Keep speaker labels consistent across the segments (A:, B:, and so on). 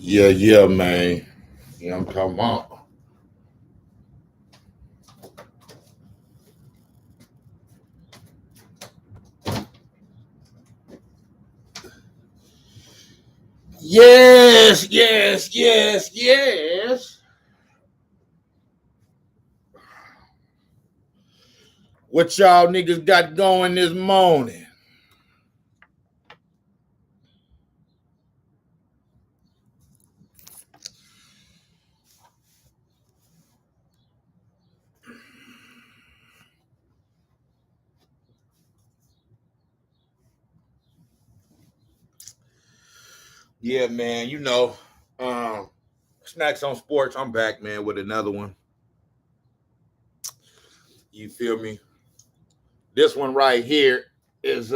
A: Yeah, man. You know what I'm talking about? Yes. What y'all niggas got going this morning? Yeah, man. Um, Snacks on Sports. I'm back, man, with another one. You feel me? This one right here is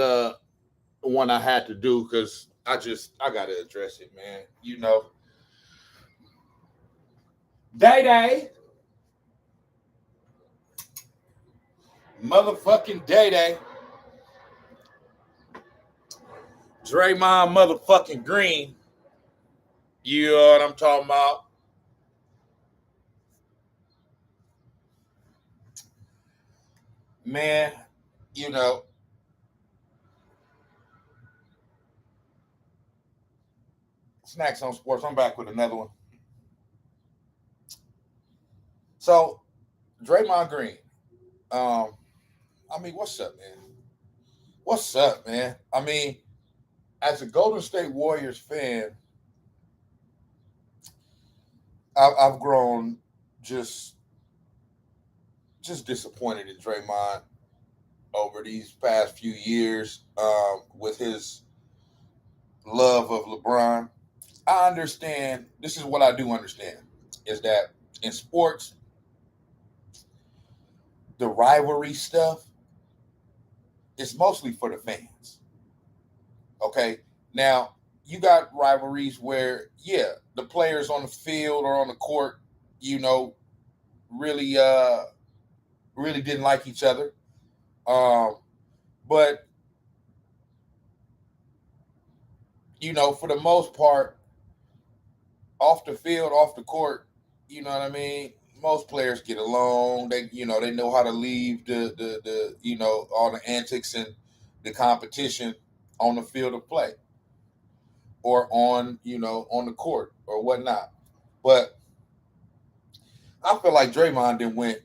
A: one I had to do because I gotta address it, man. Day, motherfucking Day, Draymond motherfucking Green. You know what I'm talking about? Man, you know, Snacks on Sports. I'm back with another one. So, Draymond Green. Um, what's up, man? What's up, man? As a Golden State Warriors fan, I've grown just just disappointed in Draymond over these past few years with his love of LeBron. I understand. This is what I do understand is that in sports, the rivalry stuff is mostly for the fans. Okay. Now, you got rivalries where, yeah, the players on the field or on the court, you know, really really didn't like each other. Um, but for the most part, off the field, off the court, you know what I mean? Most players get along. They know how to leave the all the antics and the competition on the field of play or on the court or whatnot. But I feel like Draymond then went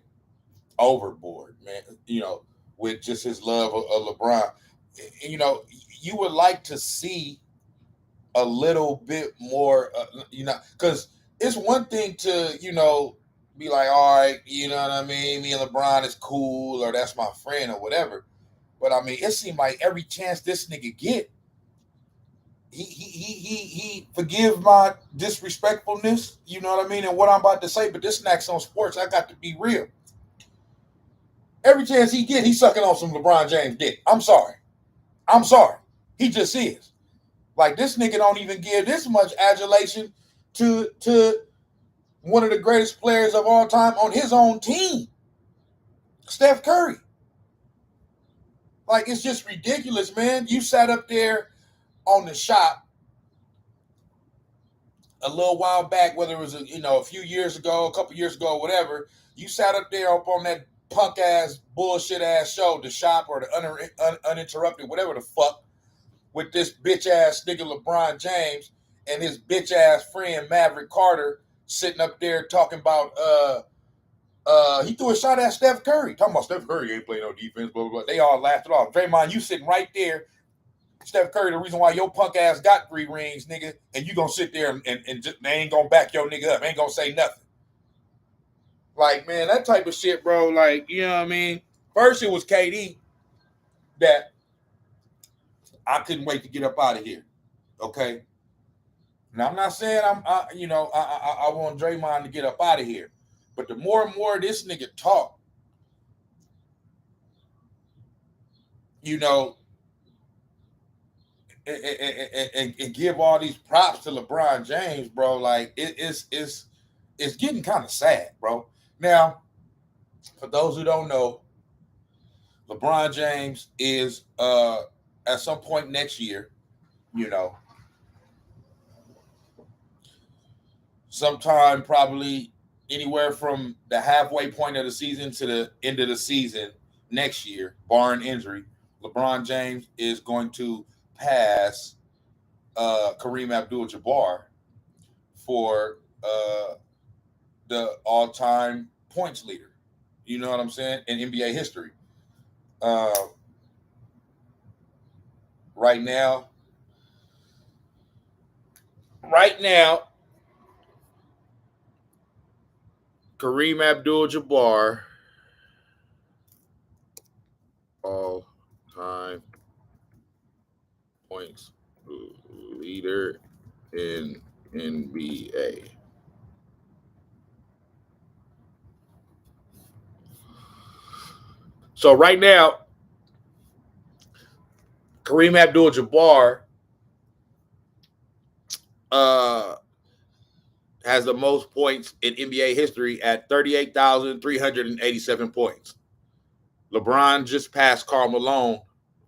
A: overboard, man. With just his love of LeBron. You know, you would like to see a little bit more, because it's one thing to be like, all right, you know what I mean. Me and LeBron is cool, or that's my friend, or whatever. But it seemed like every chance this nigga get, he forgive my disrespectfulness, you know what I mean, and what I'm about to say. But this Snacks on Sports, I got to be real. Every chance he get, he's sucking on some LeBron James dick. I'm sorry. He just is. Like this nigga don't even give this much adulation to one of the greatest players of all time on his own team, Steph Curry. Like it's just ridiculous, man. You sat up there on the shop a little while back, whether it was a few years ago, a couple years ago, whatever. You sat up there up on that punk ass bullshit ass show, the shop or the uninterrupted, whatever the fuck, with this bitch ass nigga LeBron James and his bitch ass friend Maverick Carter sitting up there talking about he threw a shot at Steph Curry. Talking about Steph Curry ain't playing no defense, blah, blah, blah. They all laughed it off. Draymond, you sitting right there. Steph Curry, the reason why your punk ass got 3 rings, nigga, and you gonna sit there and just, they ain't gonna back your nigga up. Ain't gonna say nothing. Like, man, that type of shit, bro. Like, you know what I mean? First, it was KD that I couldn't wait to get up out of here. Okay. Now I'm not saying I want Draymond to get up out of here, but the more and more this nigga talk, you know, and give all these props to LeBron James, bro, like it's getting kind of sad, bro. Now, for those who don't know, LeBron James is at some point next year, you know, sometime probably anywhere from the halfway point of the season to the end of the season next year, barring injury, LeBron James is going to pass Kareem Abdul-Jabbar for the all-time points leader. You know what I'm saying? In NBA history. Uh, right now, right now, Kareem Abdul-Jabbar, all-time points leader in NBA. So right now, Kareem Abdul-Jabbar uh, has the most points in NBA history at 38,387 points. LeBron just passed Karl Malone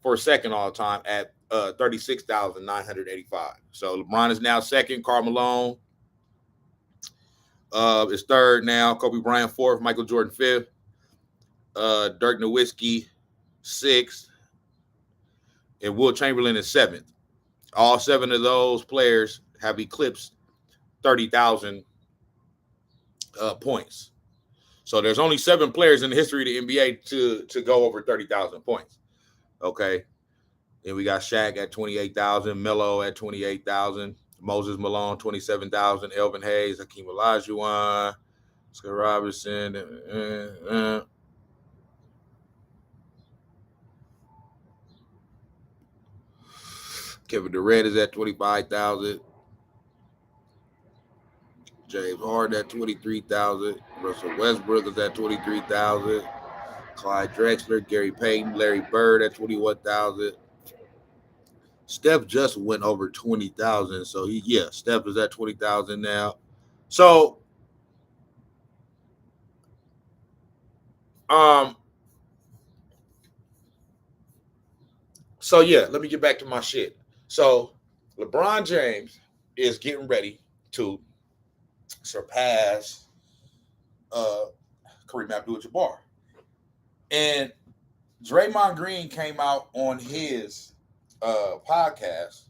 A: for second all time at 36,985. So LeBron is now second. Karl Malone is third now. Kobe Bryant fourth. Michael Jordan fifth. Dirk Nowitzki sixth. And Will Chamberlain is seventh. All seven of those players have eclipsed 30,000 points. So there's only seven players in the history of the NBA to go over 30,000 points. Okay. Then we got Shaq at 28,000, Melo at 28,000, Moses Malone 27,000, Elvin Hayes, Hakeem Olajuwon, Scott Robinson, Kevin Durant is at 25,000. James Harden at 23,000. Russell Westbrook is at 23,000. Clyde Drexler, Gary Payton, Larry Bird at 21,000. Steph just went over 20,000. So Steph is at 20,000 now. So let me get back to my shit. So LeBron James is getting ready to surpass Kareem Abdul-Jabbar. And Draymond Green came out on his podcast,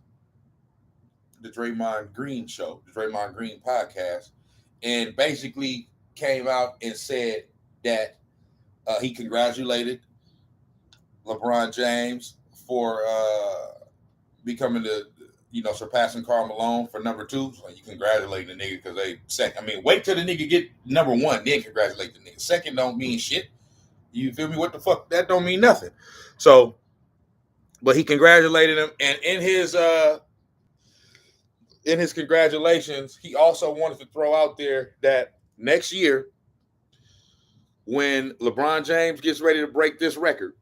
A: the Draymond Green Show, the Draymond Green podcast, and basically came out and said that he congratulated LeBron James for becoming surpassing Karl Malone for number two. So you congratulate the nigga because they second. I mean, wait till the nigga get number one, then congratulate the nigga. Second don't mean shit. You feel me? What the fuck? That don't mean nothing. So, but he congratulated him, and in his congratulations, he also wanted to throw out there that next year, when LeBron James gets ready to break this record,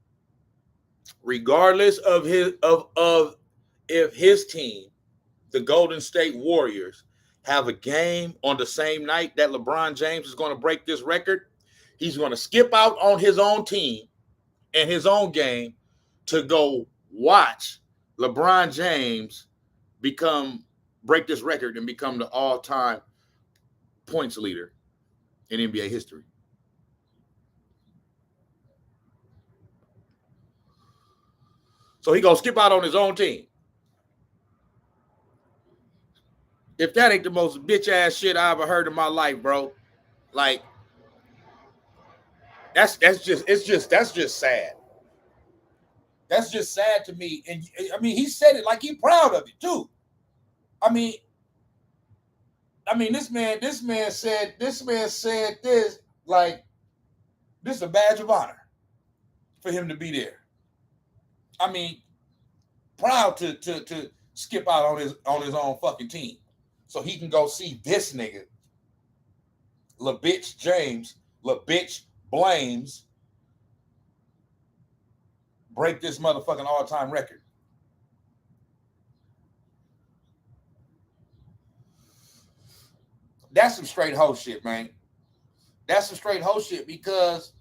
A: regardless of if his team, the Golden State Warriors, have a game on the same night that LeBron James is going to break this record, he's going to skip out on his own team and his own game to go watch LeBron James break this record and become the all-time points leader in NBA history. So he gonna skip out on his own team. If that ain't the most bitch ass shit I ever heard in my life, bro, like that's just sad. That's just sad to me. And I mean, he said it like he proud of it too. I mean, this man said this like this is a badge of honor for him to be there. I mean, proud to skip out on his own fucking team so he can go see this nigga, LeBitch James, LeBitch Blames, break this motherfucking all-time record. That's some straight hoe shit, man. That's some straight hoe shit because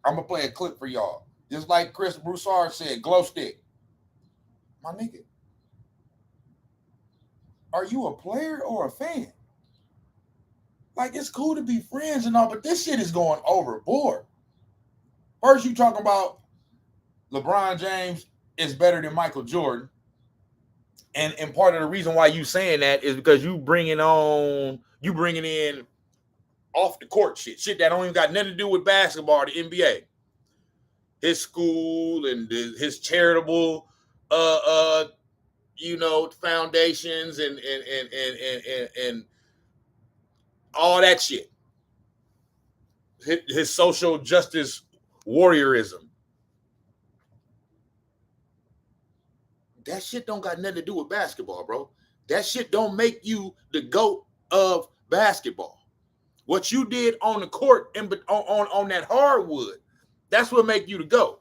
A: I'm gonna play a clip for y'all. Just like Chris Broussard said, glow stick. My nigga. are you a player or a fan? Like, it's cool to be friends and all, but this shit is going overboard. First, you talking about LeBron James is better than Michael Jordan. And part of the reason why you saying that is because you bringing in off the court shit that don't even got nothing to do with basketball or the NBA. His school and his charitable foundations and all that shit. His social justice warriorism. That shit don't got nothing to do with basketball, bro. That shit don't make you the GOAT of basketball. What you did on the court and on that hardwood, that's what make you the GOAT.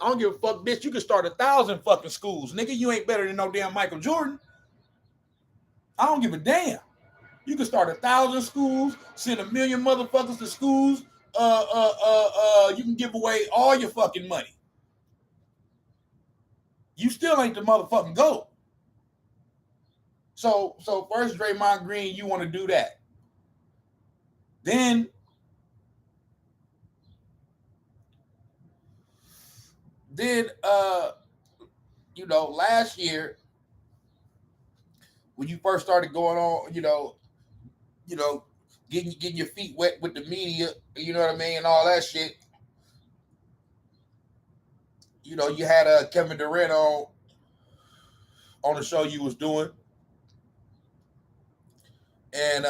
A: I don't give a fuck, bitch. You can start 1,000 fucking schools. Nigga, you ain't better than no damn Michael Jordan. I don't give a damn. You can start 1,000 schools, send 1 million motherfuckers to schools. You can give away all your fucking money. You still ain't the motherfucking GOAT. So first, Draymond Green, you want to do that. Then last year, when you first started going on, getting your feet wet with the media, you know what I mean, and all that shit. You had Kevin Durant on the show you was doing, and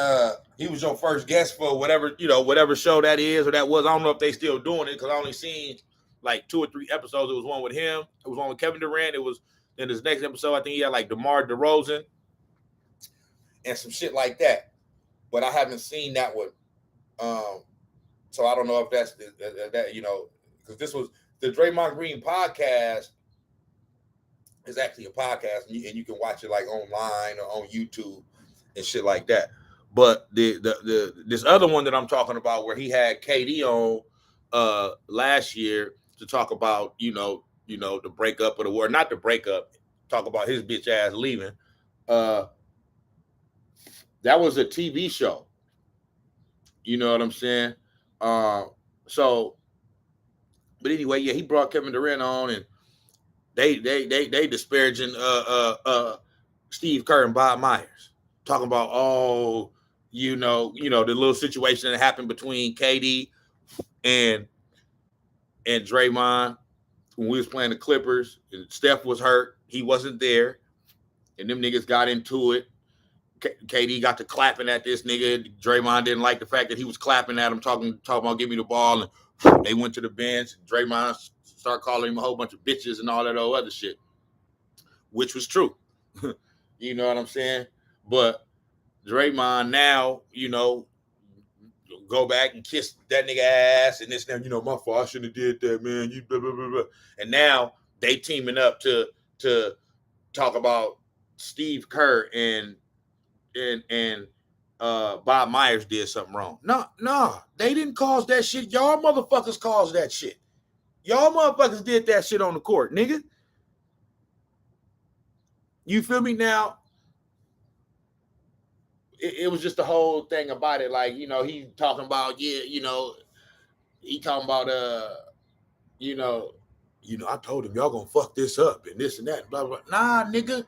A: he was your first guest for whatever show that is or that was. I don't know if they still doing it because I only seen like 2 or 3 episodes. It was one with him. It was one with Kevin Durant. It was in his next episode. I think he had like DeMar DeRozan and some shit like that. But I haven't seen that one. So I don't know if that's that, because this was the Draymond Green podcast is actually a podcast, and you can watch it like online or on YouTube and shit like that. But this other one that I'm talking about, where he had KD on last year to talk about the breakup of the war, not the breakup, talk about his bitch ass leaving. That was a TV show. You know what I'm saying? But anyway, yeah, he brought Kevin Durant on, and they disparaging Steve Kerr and Bob Myers, talking about the little situation that happened between KD and Draymond when we was playing the Clippers, and Steph was hurt, he wasn't there, and them niggas got into it. KD got to clapping at this nigga. Draymond didn't like the fact that he was clapping at him, talking about give me the ball, and they went to the bench. Draymond started calling him a whole bunch of bitches and all that other shit, which was true. You know what I'm saying? But Draymond now, go back and kiss that nigga ass and this now, my fault, I shouldn't have did that, man. You blah, blah, blah, blah. And now they teaming up to talk about Steve Kerr and Bob Myers did something wrong. No, they didn't cause that shit. Y'all motherfuckers caused that shit. Y'all motherfuckers did that shit on the court, nigga. You feel me? Now, it was just the whole thing about it. Like, he talking about, he talking about, I told him y'all gonna fuck this up and this and that, blah, blah. Nah, nigga,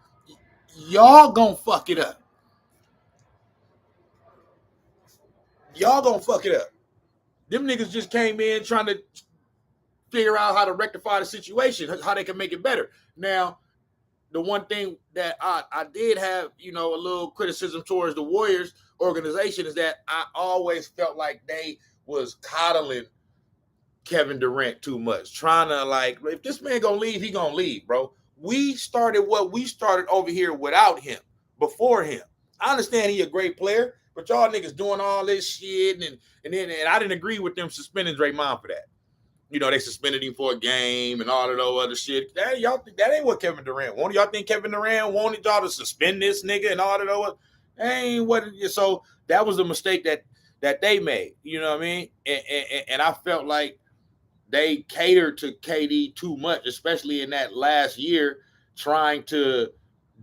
A: y'all gonna fuck it up. Y'all gonna fuck it up. Them niggas just came in trying to figure out how to rectify the situation, how they can make it better. Now, the one thing that I did have, a little criticism towards the Warriors organization is that I always felt like they was coddling Kevin Durant too much, trying to like, if this man gonna leave, he gonna leave, bro. We started what we started over here without him, before him. I understand he a great player, but y'all niggas doing all this shit, and I didn't agree with them suspending Draymond for that. They suspended him for a game and all of those other shit. That ain't what Kevin Durant wanted. Y'all think Kevin Durant wanted y'all to suspend this nigga and all of those? That ain't what it is. So that was a mistake that they made. You know what I mean? And I felt like they catered to KD too much, especially in that last year, trying to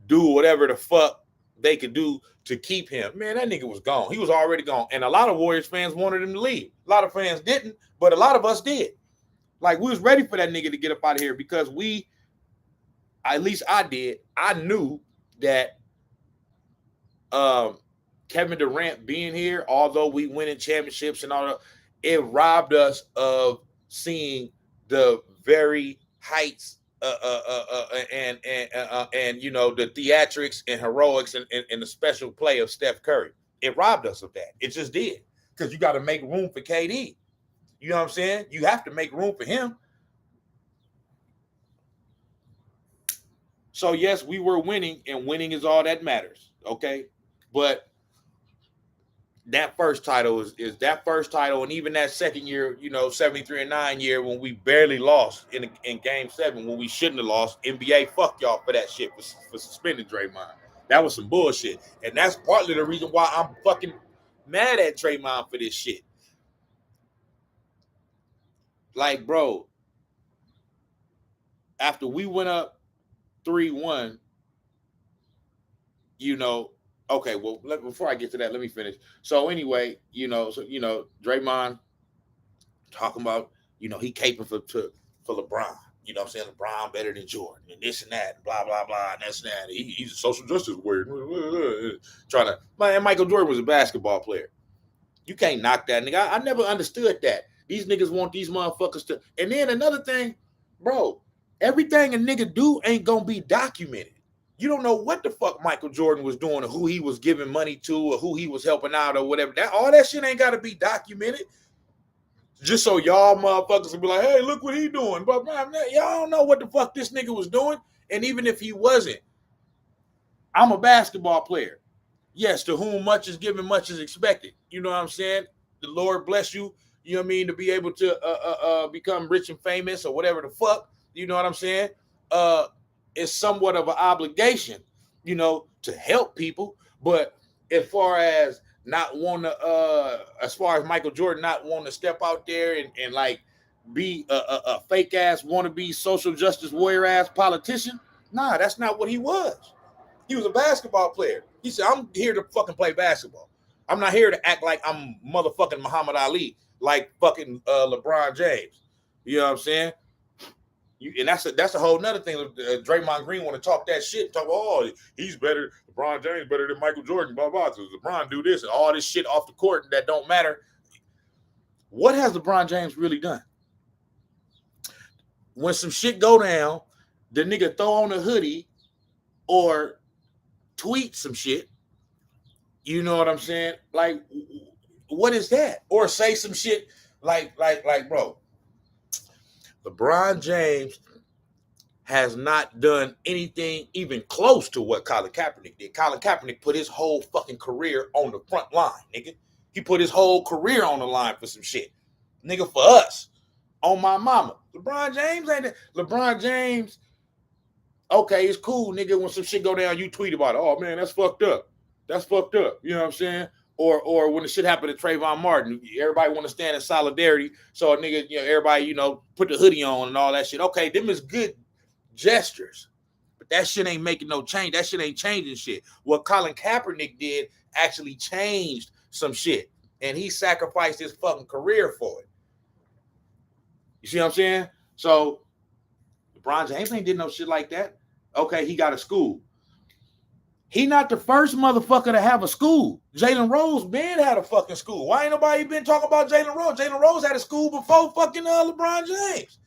A: do whatever the fuck they could do to keep him. Man, that nigga was gone. He was already gone. And a lot of Warriors fans wanted him to leave. A lot of fans didn't, but a lot of us did. Like, we was ready for that nigga to get up out of here because at least I did. I knew that Kevin Durant being here, although we winning championships and all that, it robbed us of seeing the very heights and you know, the theatrics and heroics and the special play of Steph Curry. It robbed us of that. It just did, because you got to make room for KD. You know what I'm saying? You have to make room for him. So yes, we were winning, and winning is all that matters. Okay, but that first title is that first title, and even that second year, you know, 73-9 year when we barely lost in Game 7 when we shouldn't have lost. NBA, fuck y'all for that shit, for suspending Draymond. That was some bullshit, and that's partly the reason why I'm fucking mad at Draymond for this shit. Like, bro, after we went up 3-1, you know. Okay, well, before I get to that, let me finish. So anyway, Draymond talking about, he caping for LeBron. You know what I'm saying? LeBron better than Jordan and this and that, and blah, blah, blah, and that's and that. He's a social justice warrior. Man, Michael Jordan was a basketball player. You can't knock that nigga. I never understood that. These niggas want these motherfuckers to. And then another thing, bro, everything a nigga do ain't gonna be documented. You don't know what the fuck Michael Jordan was doing, or who he was giving money to, or who he was helping out, or whatever. All that shit ain't got to be documented. Just so y'all motherfuckers will be like, hey, look what he doing. But man, y'all don't know what the fuck this nigga was doing. And even if he wasn't, I'm a basketball player. Yes, to whom much is given, much is expected. You know what I'm saying? The Lord bless you, you know what I mean, to be able to become rich and famous or whatever the fuck. You know what I'm saying? It's somewhat of an obligation, to help people. But as far as not want to, as far as Michael Jordan not wanting to step out there and like be a fake ass wannabe social justice warrior ass politician, nah, that's not what he was. He was a basketball player. He said, I'm here to fucking play basketball. I'm not here to act like I'm motherfucking Muhammad Ali, like fucking LeBron James. You know what I'm saying? And that's a whole nother thing. Draymond Green want to talk that shit. Talk, he's better. LeBron James better than Michael Jordan. Blah blah. So LeBron do this and all this shit off the court that don't matter. What has LeBron James really done? When some shit go down, the nigga throw on a hoodie or tweet some shit. You know what I'm saying? Like, what is that? Or say some shit like, bro. LeBron James has not done anything even close to what Colin Kaepernick did. Colin Kaepernick put his whole fucking career on the front line, nigga. He put his whole career on the line for some shit. Nigga, for us. On my mama. LeBron James ain't that. LeBron James, okay, it's cool, nigga. When some shit go down, you tweet about it. Oh, man, that's fucked up. That's fucked up. You know what I'm saying? Or when the shit happened to Trayvon Martin, everybody want to stand in solidarity. So a nigga, everybody, put the hoodie on and all that shit. Okay, them is good gestures. But that shit ain't making no change. That shit ain't changing shit. What Colin Kaepernick did actually changed some shit. And he sacrificed his fucking career for it. You see what I'm saying? So LeBron James ain't did no shit like that. Okay, he got a school. He not the first motherfucker to have a school. Jalen Rose been had a fucking school. Why ain't nobody been talking about Jalen Rose? Jalen Rose had a school before fucking LeBron James.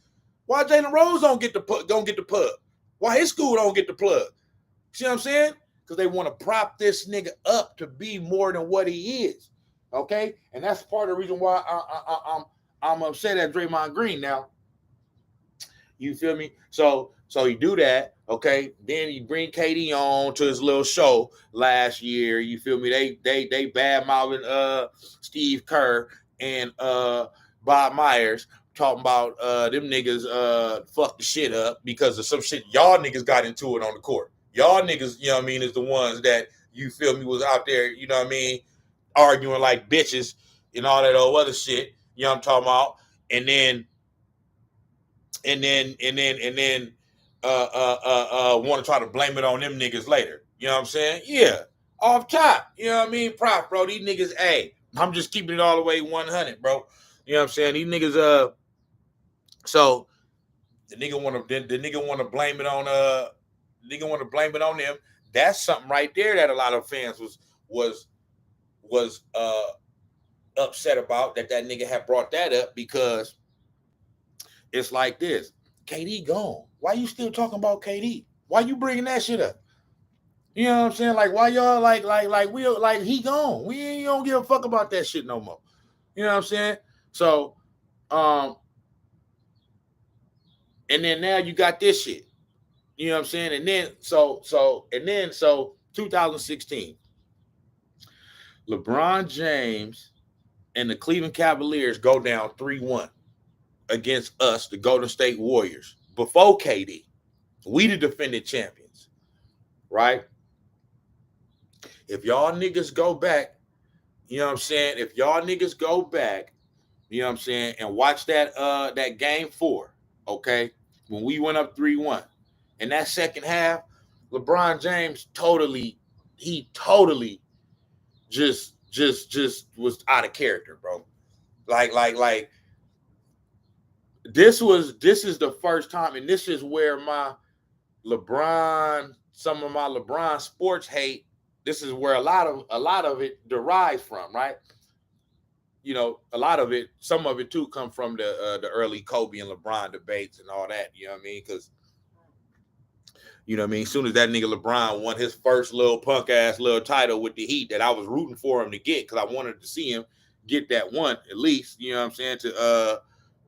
A: Why Jalen Rose don't get the pub? Why his school don't get the plug? See what I'm saying? Because they want to prop this nigga up to be more than what he is. Okay? And that's part of the reason why I'm upset at Draymond Green now. You feel me? So you do that, okay? Then you bring KD on to his little show last year. You feel me? They bad mouthing Steve Kerr and Bob Myers, talking about them niggas fucked the shit up because of some shit y'all niggas got into it on the court. Y'all niggas, you know what I mean, is the ones that, you feel me, was out there, you know what I mean, arguing like bitches and all that old other shit. You know what I'm talking about? And then want to try to blame it on them niggas later. You know what I'm saying? Yeah. Off top. You know what I mean? Prof, bro. These niggas, hey, I'm just keeping it all the way 100, bro. You know what I'm saying? These niggas, so the nigga wanna blame it on them. That's something right there that a lot of fans was upset about that nigga had brought that up, because it's like this. KD gone. Why you still talking about KD? Why you bringing that shit up? You know what I'm saying? Like, why y'all like he gone? We ain't don't give a fuck about that shit no more. You know what I'm saying? So, and then now you got this shit. You know what I'm saying? And then so 2016, LeBron James and the Cleveland Cavaliers go down 3-1 against us, the Golden State Warriors. Before KD, we the defending champions, right? If y'all niggas go back, you know what I'm saying? If y'all niggas go back, you know what I'm saying, and watch that game 4, okay? When we went up 3-1. In that second half, LeBron James totally just was out of character, bro. Like this is the first time, and this is where some of my LeBron sports hate, this is where a lot of it derives from, right? You know, a lot of it, some of it too, come from the early Kobe and LeBron debates and all that. You know what I mean? Because, you know what I mean, as soon as that nigga LeBron won his first little punk ass little title with the Heat, that I was rooting for him to get, because I wanted to see him get that one at least. You know what I'm saying? To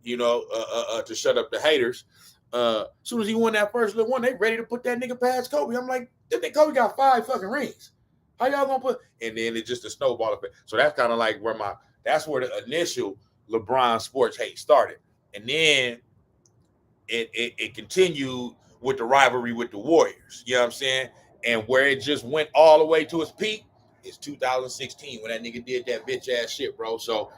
A: to shut up the haters. As soon as he won that first little one, they ready to put that nigga past Kobe. I'm like, this nigga Kobe got 5 fucking rings. How y'all gonna put? And then it's just a snowball effect. So that's kind of like that's where the initial LeBron sports hate started, and then it continued with the rivalry with the Warriors. You know what I'm saying? And where it just went all the way to its peak is 2016 when that nigga did that bitch ass shit, bro. So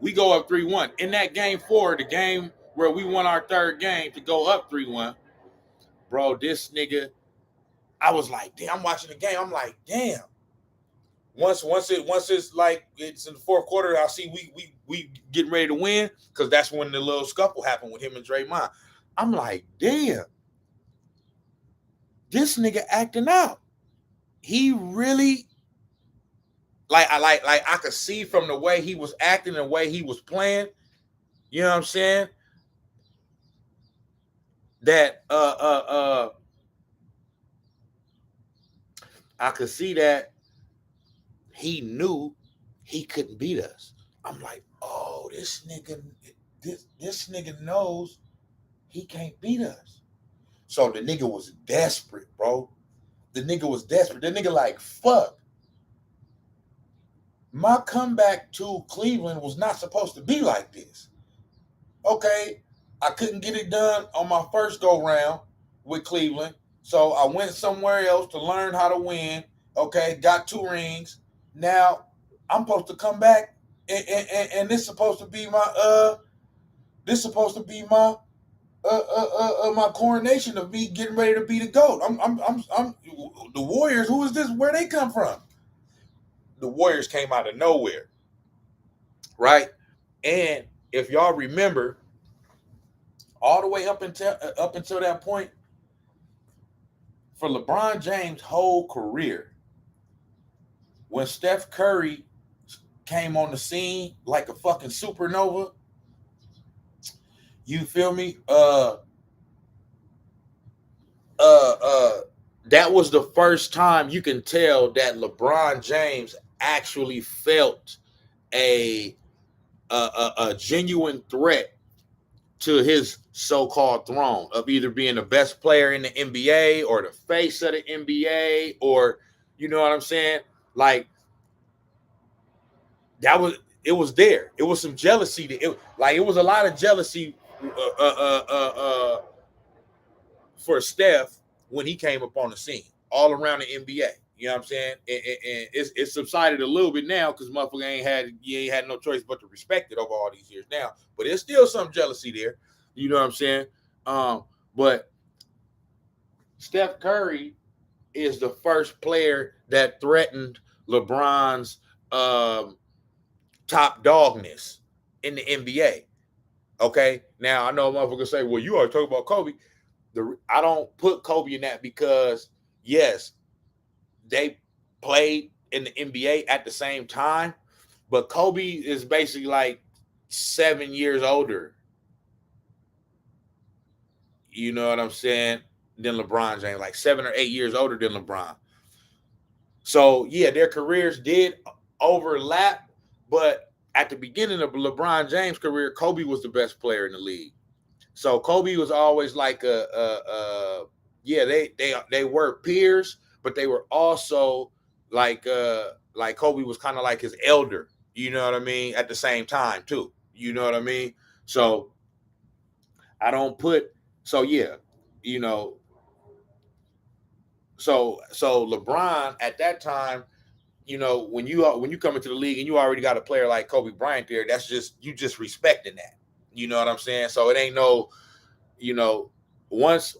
A: we go up 3-1. In that game 4, the game where we won our third game to go up 3-1, bro, this nigga, I was like, damn, I'm watching the game. I'm like, damn. Once it's like it's in the fourth quarter, I see we getting ready to win, because that's when the little scuffle happened with him and Draymond. I'm like, damn, this nigga acting out. He really I could see from the way he was acting, the way he was playing. You know what I'm saying? That I could see that he knew he couldn't beat us. I'm like, oh, this nigga knows he can't beat us. So the nigga was desperate, bro. The nigga was desperate. The nigga like, fuck. My comeback to Cleveland was not supposed to be like this. Okay, I couldn't get it done on my first go round with Cleveland. So I went somewhere else to learn how to win. Okay, got 2 rings. Now I'm supposed to come back, and this is supposed to be my coronation of me getting ready to be the GOAT. I'm the Warriors. Who is this? Where they come from? The Warriors came out of nowhere, right? And if y'all remember, all the way up until that point, for LeBron James' whole career, when Steph Curry came on the scene like a fucking supernova, you feel me? That was the first time you can tell that LeBron James actually felt a genuine threat to his so-called throne of either being the best player in the NBA or the face of the NBA, or, you know what I'm saying? Like, it was there. It was some jealousy. It was a lot of jealousy for Steph when he came up on the scene all around the NBA. You know what I'm saying? And it's subsided a little bit now, because motherfucker ain't had no choice but to respect it over all these years now. But there's still some jealousy there. You know what I'm saying? But Steph Curry is the first player that threatened LeBron's top dogness in the NBA. Okay, now I know a motherfucker say, "Well, you are talking about Kobe." I don't put Kobe in that because yes, they played in the NBA at the same time, but Kobe is basically like 7 years older. You know what I'm saying? Than LeBron James, like 7 or 8 years older than LeBron. So yeah, their careers did overlap, but at the beginning of LeBron James' career, Kobe was the best player in the league. So Kobe was always like yeah, they were peers, but they were also like Kobe was kind of like his elder, you know what I mean, at the same time too. You know what I mean? So I don't put so yeah, you know, so LeBron at that time, you know, when you come into the league and you already got a player like Kobe Bryant there, that's just you just respecting that. You know what I'm saying? So it ain't no, you know, once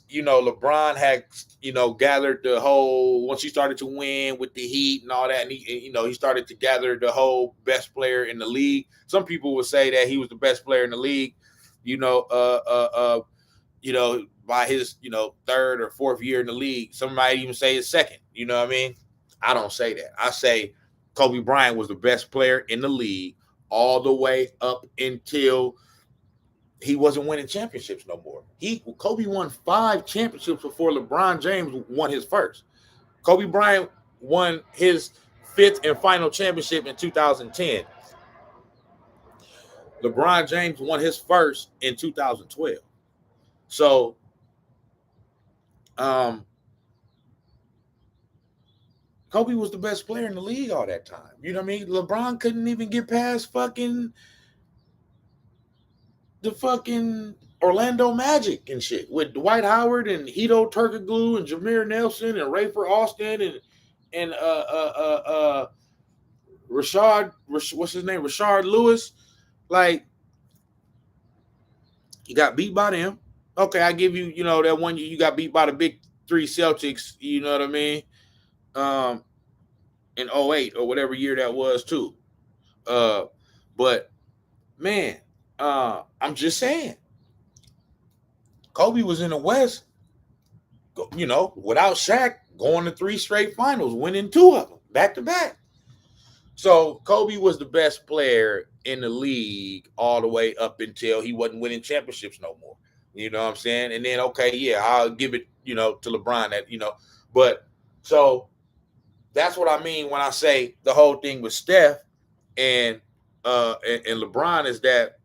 A: you know LeBron had, you know, gathered the whole, once he started to win with the Heat and all that, and he, you know, he started to gather the whole best player in the league. Some people would say that he was the best player in the league, you know, you know, by his, you know, third or fourth year in the league. Some might even say his second. You know what I mean? I don't say that. I say Kobe Bryant was the best player in the league all the way up until he wasn't winning championships no more. Kobe won 5 championships before LeBron James won his first. Kobe Bryant won his fifth and final championship in 2010. LeBron James won his first in 2012. So, um, Kobe was the best player in the league all that time. You know what I mean? LeBron couldn't even get past the fucking Orlando Magic and shit with Dwight Howard and Hito Turkoglu and Jameer Nelson and Rafer Alston and what's his name, Rashard Lewis. Like, you got beat by them. Okay, I give you, you know, that one you got beat by the big three Celtics. You know what I mean? Um, in '08 or whatever year that was too. But man, I'm just saying, Kobe was in the West, you know, without Shaq, going to 3 straight finals, winning 2 of them back to back. So Kobe was the best player in the league all the way up until he wasn't winning championships no more. You know what I'm saying? And then, okay, yeah, I'll give it, you know, to LeBron that, you know, but so that's what I mean when I say the whole thing with Steph and and LeBron is that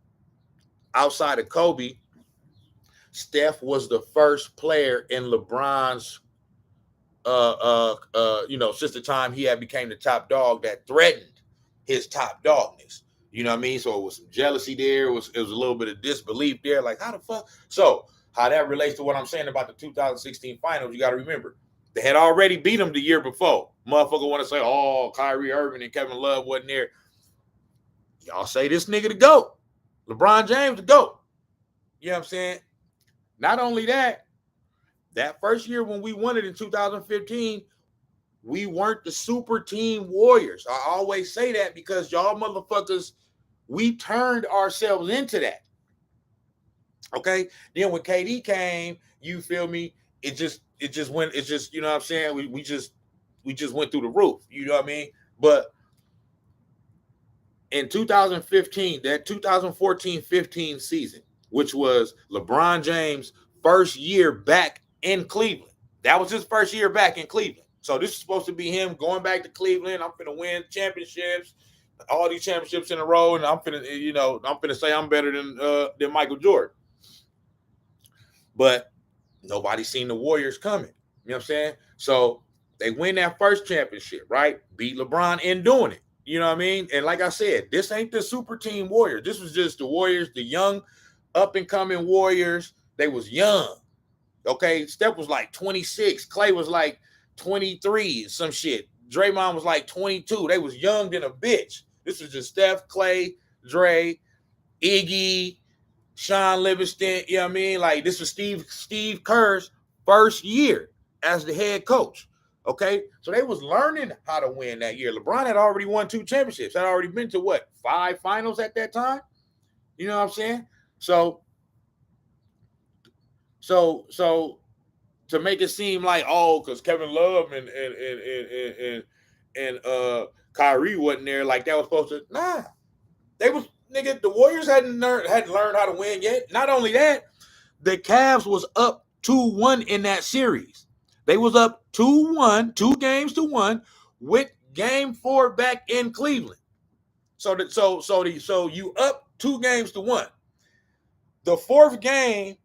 A: outside of Kobe, Steph was the first player in LeBron's you know, since the time he had became the top dog that threatened his top dogness. You know what I mean? So it was some jealousy there. It was a little bit of disbelief there. Like, how the fuck? So how that relates to what I'm saying about the 2016 finals, you got to remember, they had already beat them the year before. Motherfucker want to say, oh, Kyrie Irving and Kevin Love wasn't there. Y'all say this nigga the GOAT. LeBron James the GOAT. You know what I'm saying? Not only that, that first year when we won it in 2015, we weren't the super team Warriors. I always say that because y'all motherfuckers, we turned ourselves into that. Okay. Then when KD came, you feel me? It just went, it's just, you know what I'm saying? We just went through the roof. You know what I mean? But in 2015, that 2014-15 season, which was LeBron James' first year back in Cleveland. That was his first year back in Cleveland. So this is supposed to be him going back to Cleveland. I'm finna win championships, all these championships in a row, and I'm finna, you know, I'm finna say I'm better than Michael Jordan. But nobody seen the Warriors coming. You know what I'm saying? So they win that first championship, right? Beat LeBron in doing it. You know what I mean? And like I said, this ain't the super team Warriors. This was just the Warriors, the young up and coming Warriors. They was young. Okay. Steph was like 26. Clay was like 23, some shit. Draymond was like 22. They was young than a bitch. This was just Steph, Clay, Dre, Iggy, Sean Livingston. You know what I mean? Like, this was Steve Kerr's first year. as the head coach. Okay, so they was learning how to win that year. LeBron had already won 2 championships. Had already been to what, 5 finals at that time. You know what I'm saying? So to make it seem like, oh, because Kevin Love and Kyrie wasn't there, like that was supposed to. Nah, they was, nigga. The Warriors hadn't learned how to win yet. Not only that, the Cavs was up 2-1 in that series. They was up 2-1, 2-1, with Game 4 back in Cleveland. So you up 2-1. The fourth game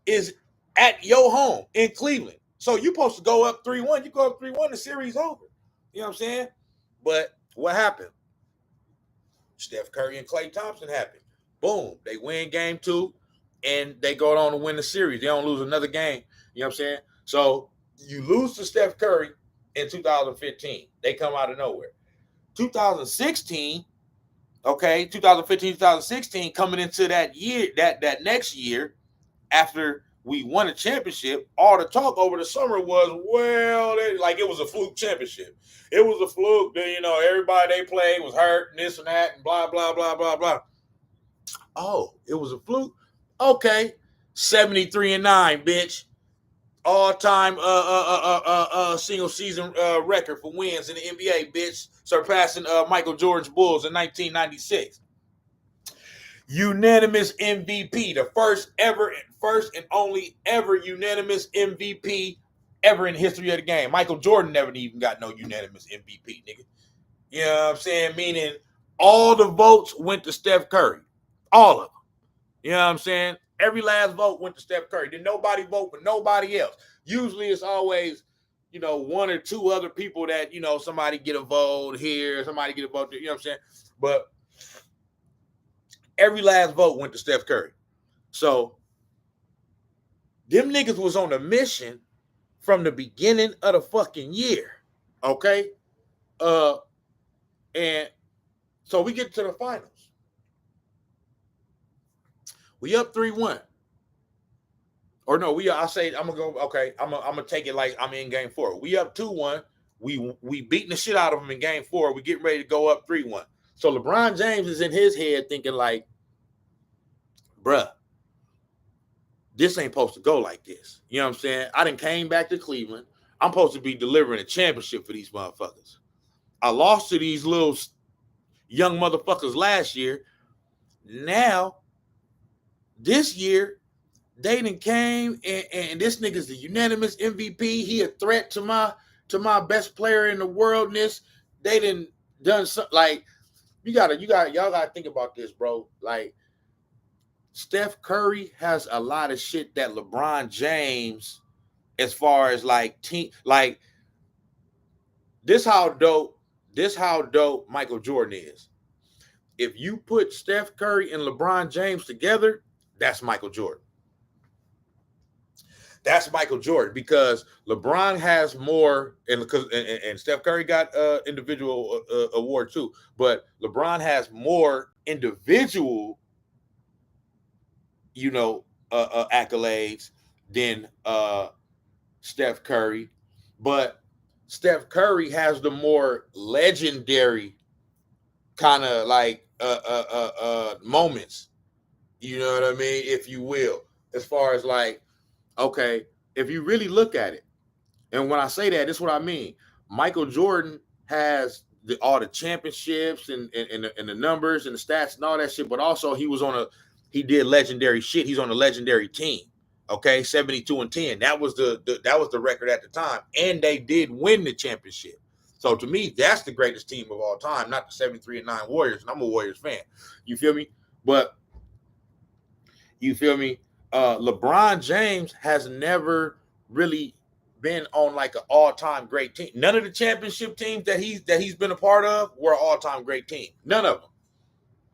A: is at your home in Cleveland. So you're supposed to go up 3-1. You go up 3-1, the series over. You know what I'm saying? But what happened? Steph Curry and Klay Thompson happened. Boom. They win game 2, and they go on to win the series. They don't lose another game. You know what I'm saying? So you lose to Steph Curry in 2015. They come out of nowhere. 2016, okay, 2015, 2016, coming into that year, that next year, after we won a championship, all the talk over the summer was, well, like it was a fluke championship. It was a fluke. You know, everybody they played was hurt and this and that and blah, blah, blah, blah, blah. Oh, it was a fluke? Okay. 73-9, bitch. All-time single season record for wins in the NBA, bitch. Surpassing Michael Jordan's Bulls in 1996. Unanimous MVP, the first and only ever unanimous MVP ever in the history of the game. Michael Jordan never even got no unanimous MVP, nigga. You know what I'm saying? Meaning all the votes went to Steph Curry. All of them. You know what I'm saying? Every last vote went to Steph Curry. Did nobody vote for nobody else? Usually it's always, you know, 1 or 2 other people that, you know, somebody get a vote here, somebody get a vote there. You know what I'm saying? But every last vote went to Steph Curry. So them niggas was on a mission from the beginning of the fucking year. Okay? And so we get to the finals. We up 3-1. Or no, I say I'm gonna go, okay, I'm gonna take it like I'm in game 4. We up 2-1. We beating the shit out of them in game 4. We getting ready to go up 3-1. So LeBron James is in his head thinking like, bruh, this ain't supposed to go like this. You know what I'm saying? I done came back to Cleveland. I'm supposed to be delivering a championship for these motherfuckers. I lost to these little young motherfuckers last year. Now, this year, they done came and this nigga's the unanimous MVP. He a threat to my best player in the world. They done something like y'all gotta think about this, bro. Like Steph Curry has a lot of shit that LeBron James, as far as like team, like this how dope Michael Jordan is. If you put Steph Curry and LeBron James together, that's Michael Jordan. That's Michael Jordan because LeBron has more, and Steph Curry got individual award too, but LeBron has more individual, you know, accolades than Steph Curry, but Steph Curry has the more legendary kind of like moments, you know what I mean, if you will, as far as like, okay, if you really look at it, and when I say that, this is what I mean. Michael Jordan has all the championships and the numbers and the stats and all that shit, but also he did legendary shit. He's on a legendary team. Okay, 72-10. That was the record at the time, and they did win the championship. So to me, that's the greatest team of all time, not the 73-9 Warriors. And I'm a Warriors fan. You feel me? But you feel me? LeBron James has never really been on like an all-time great team. None of the championship teams that he's been a part of were all-time great team. None of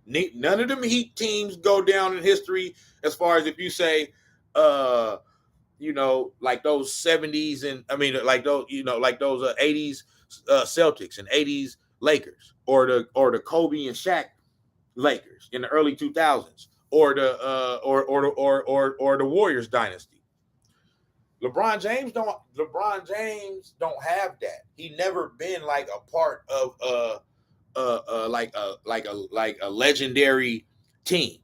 A: them. None of them Heat teams go down in history as far as if you say, you know, like those 70s and I mean like those, you know, like those 80s Celtics and 80s Lakers or the Kobe and Shaq Lakers in the early 2000s. Or the Warriors dynasty. LeBron James don't have that. He never been like a part of like a legendary team.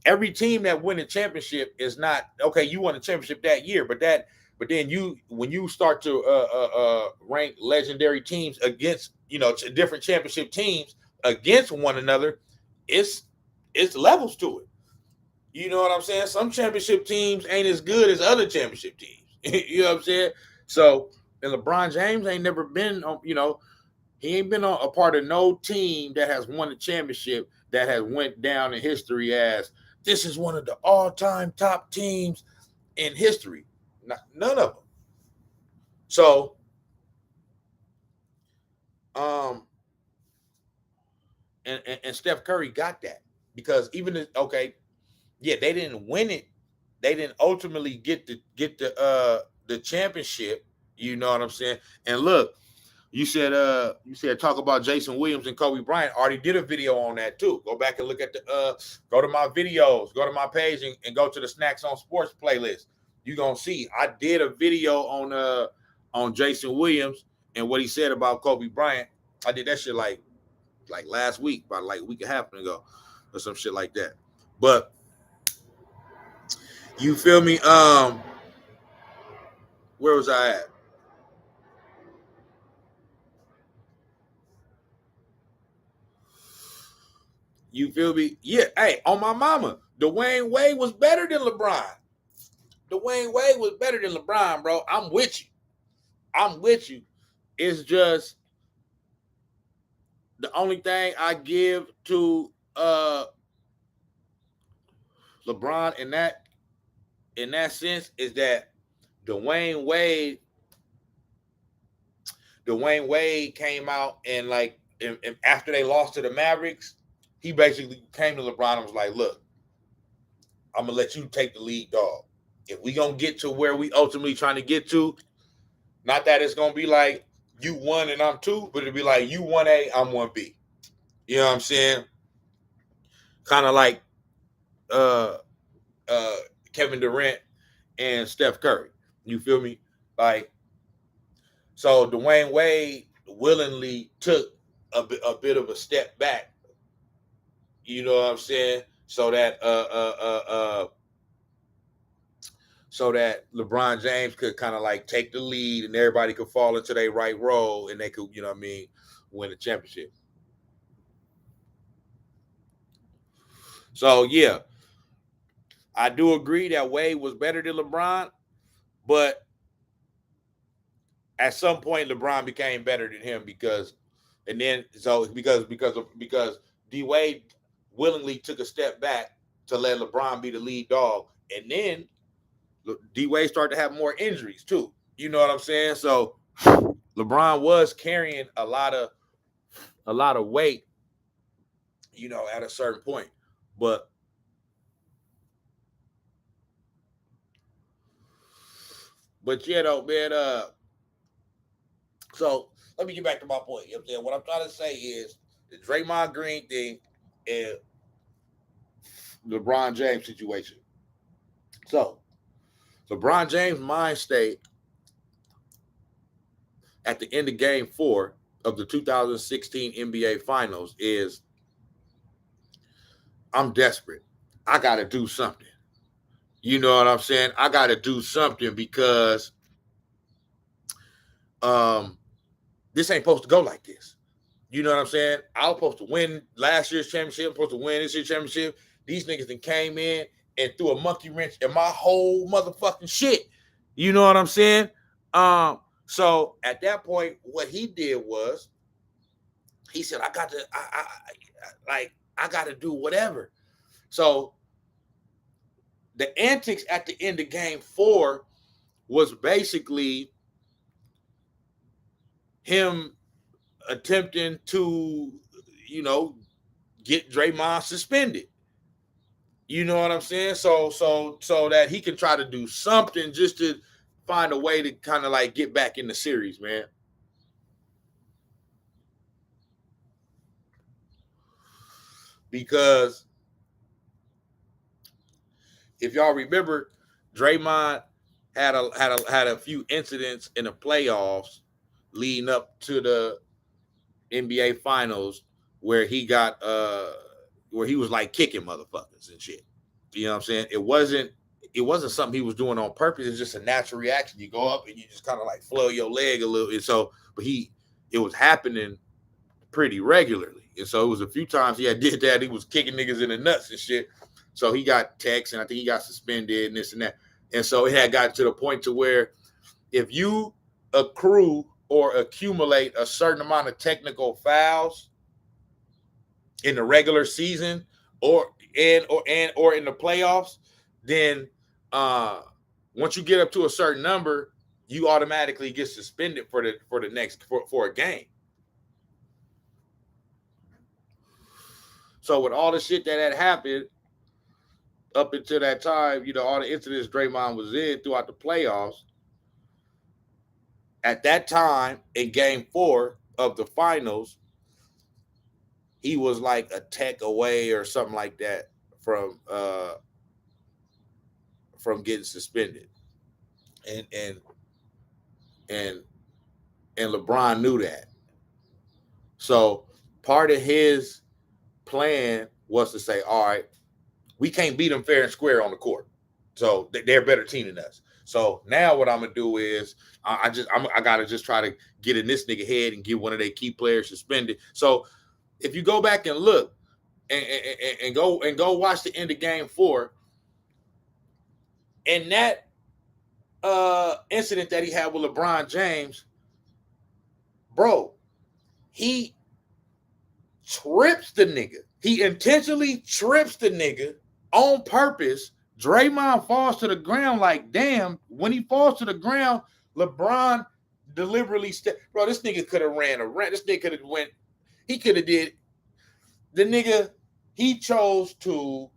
A: Every team that win a championship is not okay. You won a championship that year, but then when you start to rank legendary teams against different championship teams against one another, it's it's levels to it. You know what I'm saying? Some championship teams ain't as good as other championship teams. You know what I'm saying? So, and LeBron James ain't never been on, he ain't been on a part of no team that has won a championship that has went down in history as this is one of the all-time top teams in history. None of them. So, um, and Steph Curry got that because yeah, they didn't win it. They didn't ultimately get the championship. You know what I'm saying? And look, you said talk about Jason Williams and Kobe Bryant. I already did a video on that too. Go back and look at go to my videos, go to my page and go to the Snax on Sports playlist. You're gonna see I did a video on Jason Williams and what he said about Kobe Bryant. I did that shit like last week, about like a week and a half ago, or some shit like that. But you feel me? Where was I at? You feel me? Yeah. Hey, on my mama, Dwayne Wade was better than LeBron. Dwayne Wade was better than LeBron, bro. I'm with you. I'm with you. It's just the only thing I give to LeBron in that sense is that Dwayne Wade Dwayne Wade came out and and after they lost to the Mavericks, he basically came to LeBron and was like, "Look, I'm gonna let you take the lead, dog. If we gonna get to where we ultimately trying to get to, not that it's gonna be like you one and I'm two, but it'll be like you 1A, I'm 1B. You know what I'm saying? Kind of like uh uh Kevin Durant and Steph Curry. You feel me? Like so Dwayne Wade willingly took a bit of a step back. You know what I'm saying? So that LeBron James could kind of like take the lead and everybody could fall into their right role and they could, you know what I mean, win the championship. So yeah, I do agree that Wade was better than LeBron, but at some point LeBron became better than him and then because D Wade willingly took a step back to let LeBron be the lead dog, and then D Wade started to have more injuries too. You know what I'm saying? So LeBron was carrying a lot of weight, at a certain point. But yeah, though, man. So let me get back to my point. You know what I'm saying? What I'm trying to say is the Draymond Green thing and LeBron James situation. So LeBron James' mind state at the end of Game 4 of the 2016 NBA Finals is, I'm desperate. I got to do something. You know what I'm saying? I got to do something because um, this ain't supposed to go like this. You know what I'm saying? I was supposed to win last year's championship, I'm supposed to win this year's championship. These niggas then came in and threw a monkey wrench in my whole motherfucking shit. You know what I'm saying? So at that point, what he did was he said, I got to, I got to do whatever. So the antics at the end of Game 4 was basically him attempting to, get Draymond suspended. You know what I'm saying? So that he can try to do something just to find a way to kind of like get back in the series, man. Because if y'all remember, Draymond had a few incidents in the playoffs leading up to the NBA finals where he got where he was like kicking motherfuckers and shit. You know what I'm saying? It wasn't something he was doing on purpose. It's just a natural reaction. You go up and you just kind of like flail your leg a little. And so, but it was happening pretty regularly. And so it was a few times he had did that. He was kicking niggas in the nuts and shit. So he got text and I think he got suspended and this and that. And so it had gotten to the point to where if you accrue or accumulate a certain amount of technical fouls in the regular season or in the playoffs, then once you get up to a certain number, you automatically get suspended for the next for a game. So with all the shit that had happened up until that time, you know, all the incidents Draymond was in throughout the playoffs, at that time in game 4 of the finals, he was like a tech away or something like that from getting suspended. And LeBron knew that. So part of his plan was to say, all right, we can't beat them fair and square on the court. So they're a better team than us. So now what I'm gonna do is I gotta just try to get in this nigga head and get one of their key players suspended. So if you go back and look and go watch the end of game 4, and that incident that he had with LeBron James, bro, he trips the nigga. He intentionally trips the nigga on purpose. Draymond falls to the ground like, damn. When he falls to the ground, LeBron deliberately bro, this nigga could have ran a rant. This nigga could have went. He could have did. The nigga, he chose to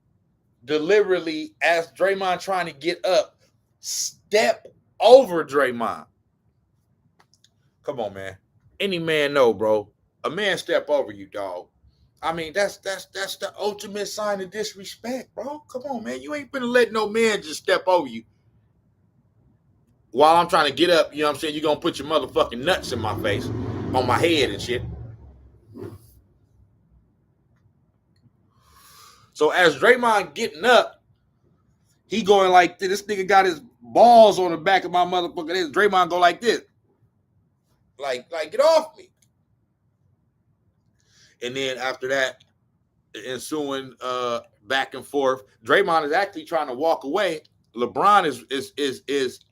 A: deliberately, as Draymond trying to get up, step over Draymond. Come on, man. Any man know, bro. A man step over you, dog. I mean, that's the ultimate sign of disrespect, bro. Come on, man. You ain't gonna let no man just step over you while I'm trying to get up. You know what I'm saying? You're gonna put your motherfucking nuts in my face, on my head and shit. So as Draymond getting up, he going like this. This nigga got his balls on the back of my motherfucking head. Draymond go like this. Like get off me. And then after that, ensuing back and forth, Draymond is actually trying to walk away. LeBron is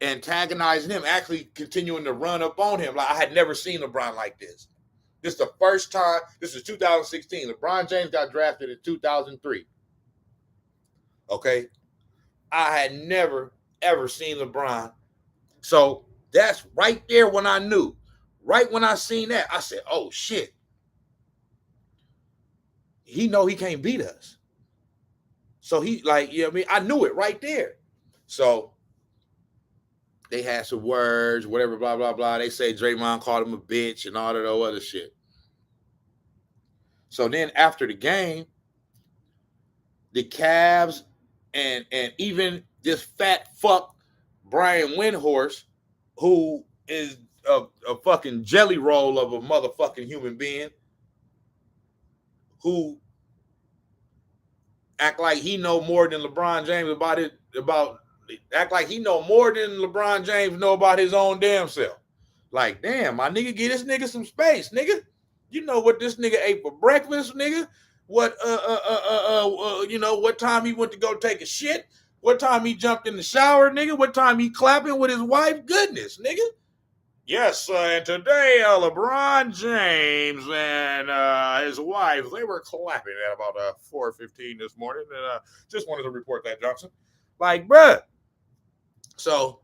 A: antagonizing him, actually continuing to run up on him. Like I had never seen LeBron like this. This is the first time. This is 2016. LeBron James got drafted in 2003. Okay, I had never ever seen LeBron. So that's right there when I knew. Right when I seen that, I said, "Oh shit." He know he can't beat us. So he like, you know what I mean? I knew it right there. So they had some words, whatever, blah, blah, blah. They say Draymond called him a bitch and all that other shit. So then after the game, the Cavs and even this fat fuck Brian Windhorst, who is a fucking jelly roll of a motherfucking human being, who act like he know more than LeBron James act like he know more than LeBron James know about his own damn self. Like, damn, my nigga, give this nigga some space, nigga. You know what this nigga ate for breakfast, nigga? What you know, what time he went to go take a shit? What time he jumped in the shower, nigga? What time he clapping with his wife? Goodness, nigga. Yes, and today LeBron James and his wife, they were clapping at about 4:15 this morning, and just wanted to report that, Johnson. Like, bruh. So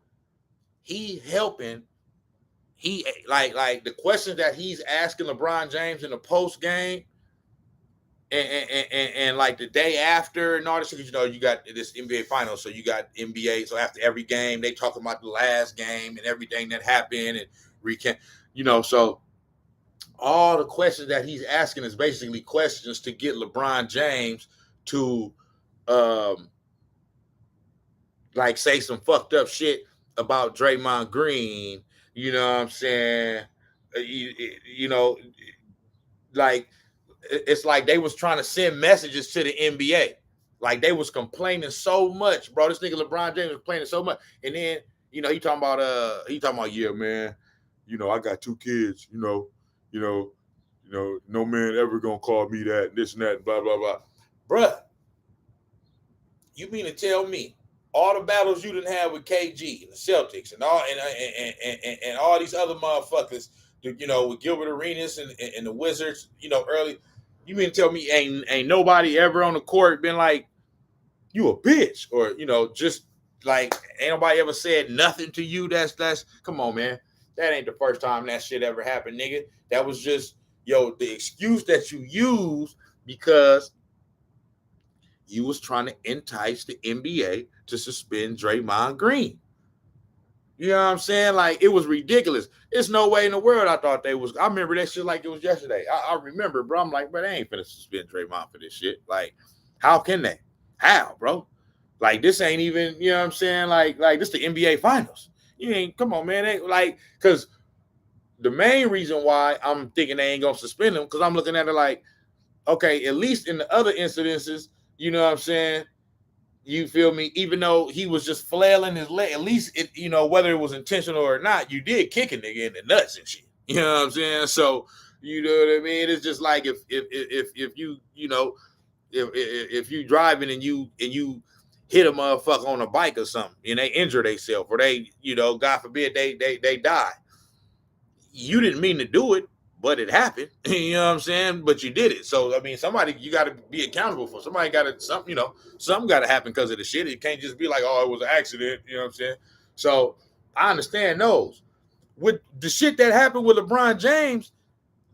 A: he helping. He like the questions that he's asking LeBron James in the post game, and like the day after and all this, you know, you got this NBA Finals, so you got NBA. So after every game, they talk about the last game and everything that happened and recant, you know. So all the questions that he's asking is basically questions to get LeBron James to like say some fucked up shit about Draymond Green. You know what I'm saying? You know, like it's like they was trying to send messages to the NBA. Like they was complaining so much, bro. This nigga LeBron James was complaining so much, and then he talking about yeah, man. You know, I got 2 kids. You know, no man ever gonna call me that, this and that, and blah blah blah. Bruh, you mean to tell me all the battles you didn't have with KG and the Celtics and all these other motherfuckers, with Gilbert Arenas and the Wizards, early. You mean to tell me ain't nobody ever on the court been like you a bitch, or just like ain't nobody ever said nothing to you? That's come on, man. That ain't the first time that shit ever happened, nigga. That was just the excuse that you use because you was trying to entice the NBA to suspend Draymond Green. You know what I'm saying? Like, it was ridiculous. There's no way in the world I thought they was. I remember that shit like it was yesterday. I remember, bro. I'm like, bro, they ain't finna suspend Draymond for this shit. Like, how can they? How, bro? Like, this ain't even, you know what I'm saying? Like this the NBA Finals. You ain't, come on, man. They, like, because the main reason why I'm thinking they ain't gonna suspend him, because I'm looking at it like, okay, at least in the other incidences, you know what I'm saying? You feel me? Even though he was just flailing his leg, at least whether it was intentional or not, you did kick a nigga in the nuts and shit. You know what I'm saying? So you know what I mean? It's just like if you if you driving and you hit a motherfucker on a bike or something and they injure themselves or they God forbid they die. You didn't mean to do it, but it happened. You know what I'm saying? But you did it. So I mean, somebody you got to be accountable for. Somebody got to something got to happen because of the shit. It can't just be like, oh, it was an accident. You know what I'm saying? So I understand those. With the shit that happened with LeBron James,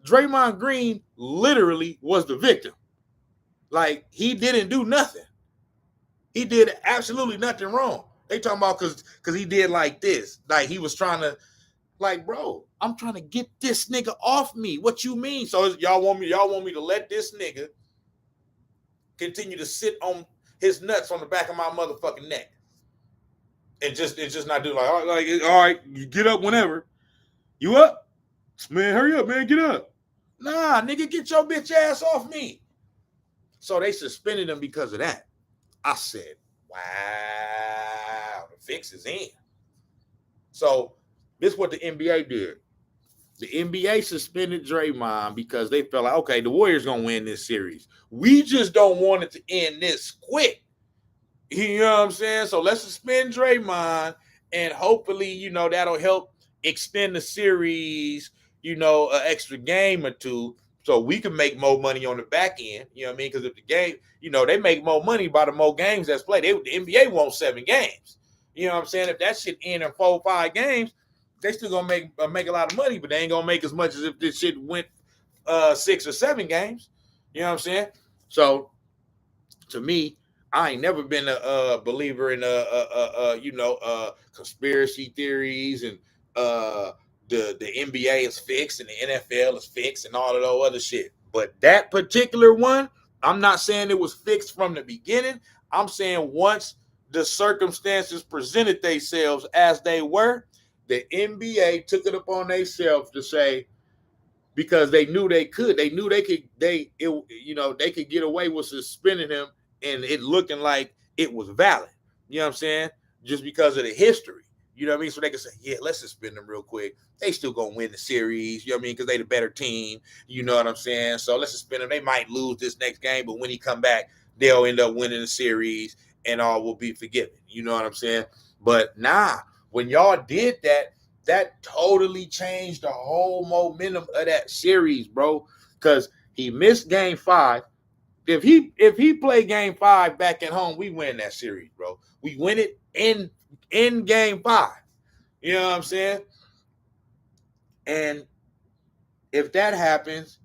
A: Draymond Green literally was the victim. Like, he didn't do nothing. He did absolutely nothing wrong. They talking about because he did like this. Like, he was trying to. Like, bro, I'm trying to get this nigga off me. What you mean? So y'all want me to let this nigga continue to sit on his nuts on the back of my motherfucking neck and just not do all right, you get up whenever. You up? Man, hurry up, man, get up. Nah, nigga, get your bitch ass off me. So they suspended him because of that. I said, wow, the fix is in. So this is what the NBA did. The NBA suspended Draymond because they felt like, okay, the Warriors gonna win this series. We just don't want it to end this quick. You know what I'm saying? So let's suspend Draymond, and hopefully, that'll help extend the series, an extra game or two, so we can make more money on the back end. You know what I mean? Because if the game, they make more money by the more games that's played. The NBA wants 7 games. You know what I'm saying? If that shit end in 4 or 5 games, they still gonna make a lot of money, but they ain't gonna make as much as if this shit went 6 or 7 games. You know what I'm saying? So to me, I ain't never been a believer in conspiracy theories and the NBA is fixed and the NFL is fixed and all of those other shit. But that particular one, I'm not saying it was fixed from the beginning. I'm saying once the circumstances presented themselves as they were, the NBA took it upon themselves to say, because they knew they could get away with suspending him and it looking like it was valid. You know what I'm saying? Just because of the history. You know what I mean? So they can say, yeah, let's suspend them real quick. They still gonna win the series. You know what I mean? Because they the better team. You know what I'm saying? So let's suspend them. They might lose this next game, but when he come back, they'll end up winning the series and all will be forgiven. You know what I'm saying? But nah, when y'all did that, that totally changed the whole momentum of that series, bro. Because he missed game 5. If he played game 5 back at home, we win that series, bro. We win it in game 5. You know what I'm saying? And if that happens,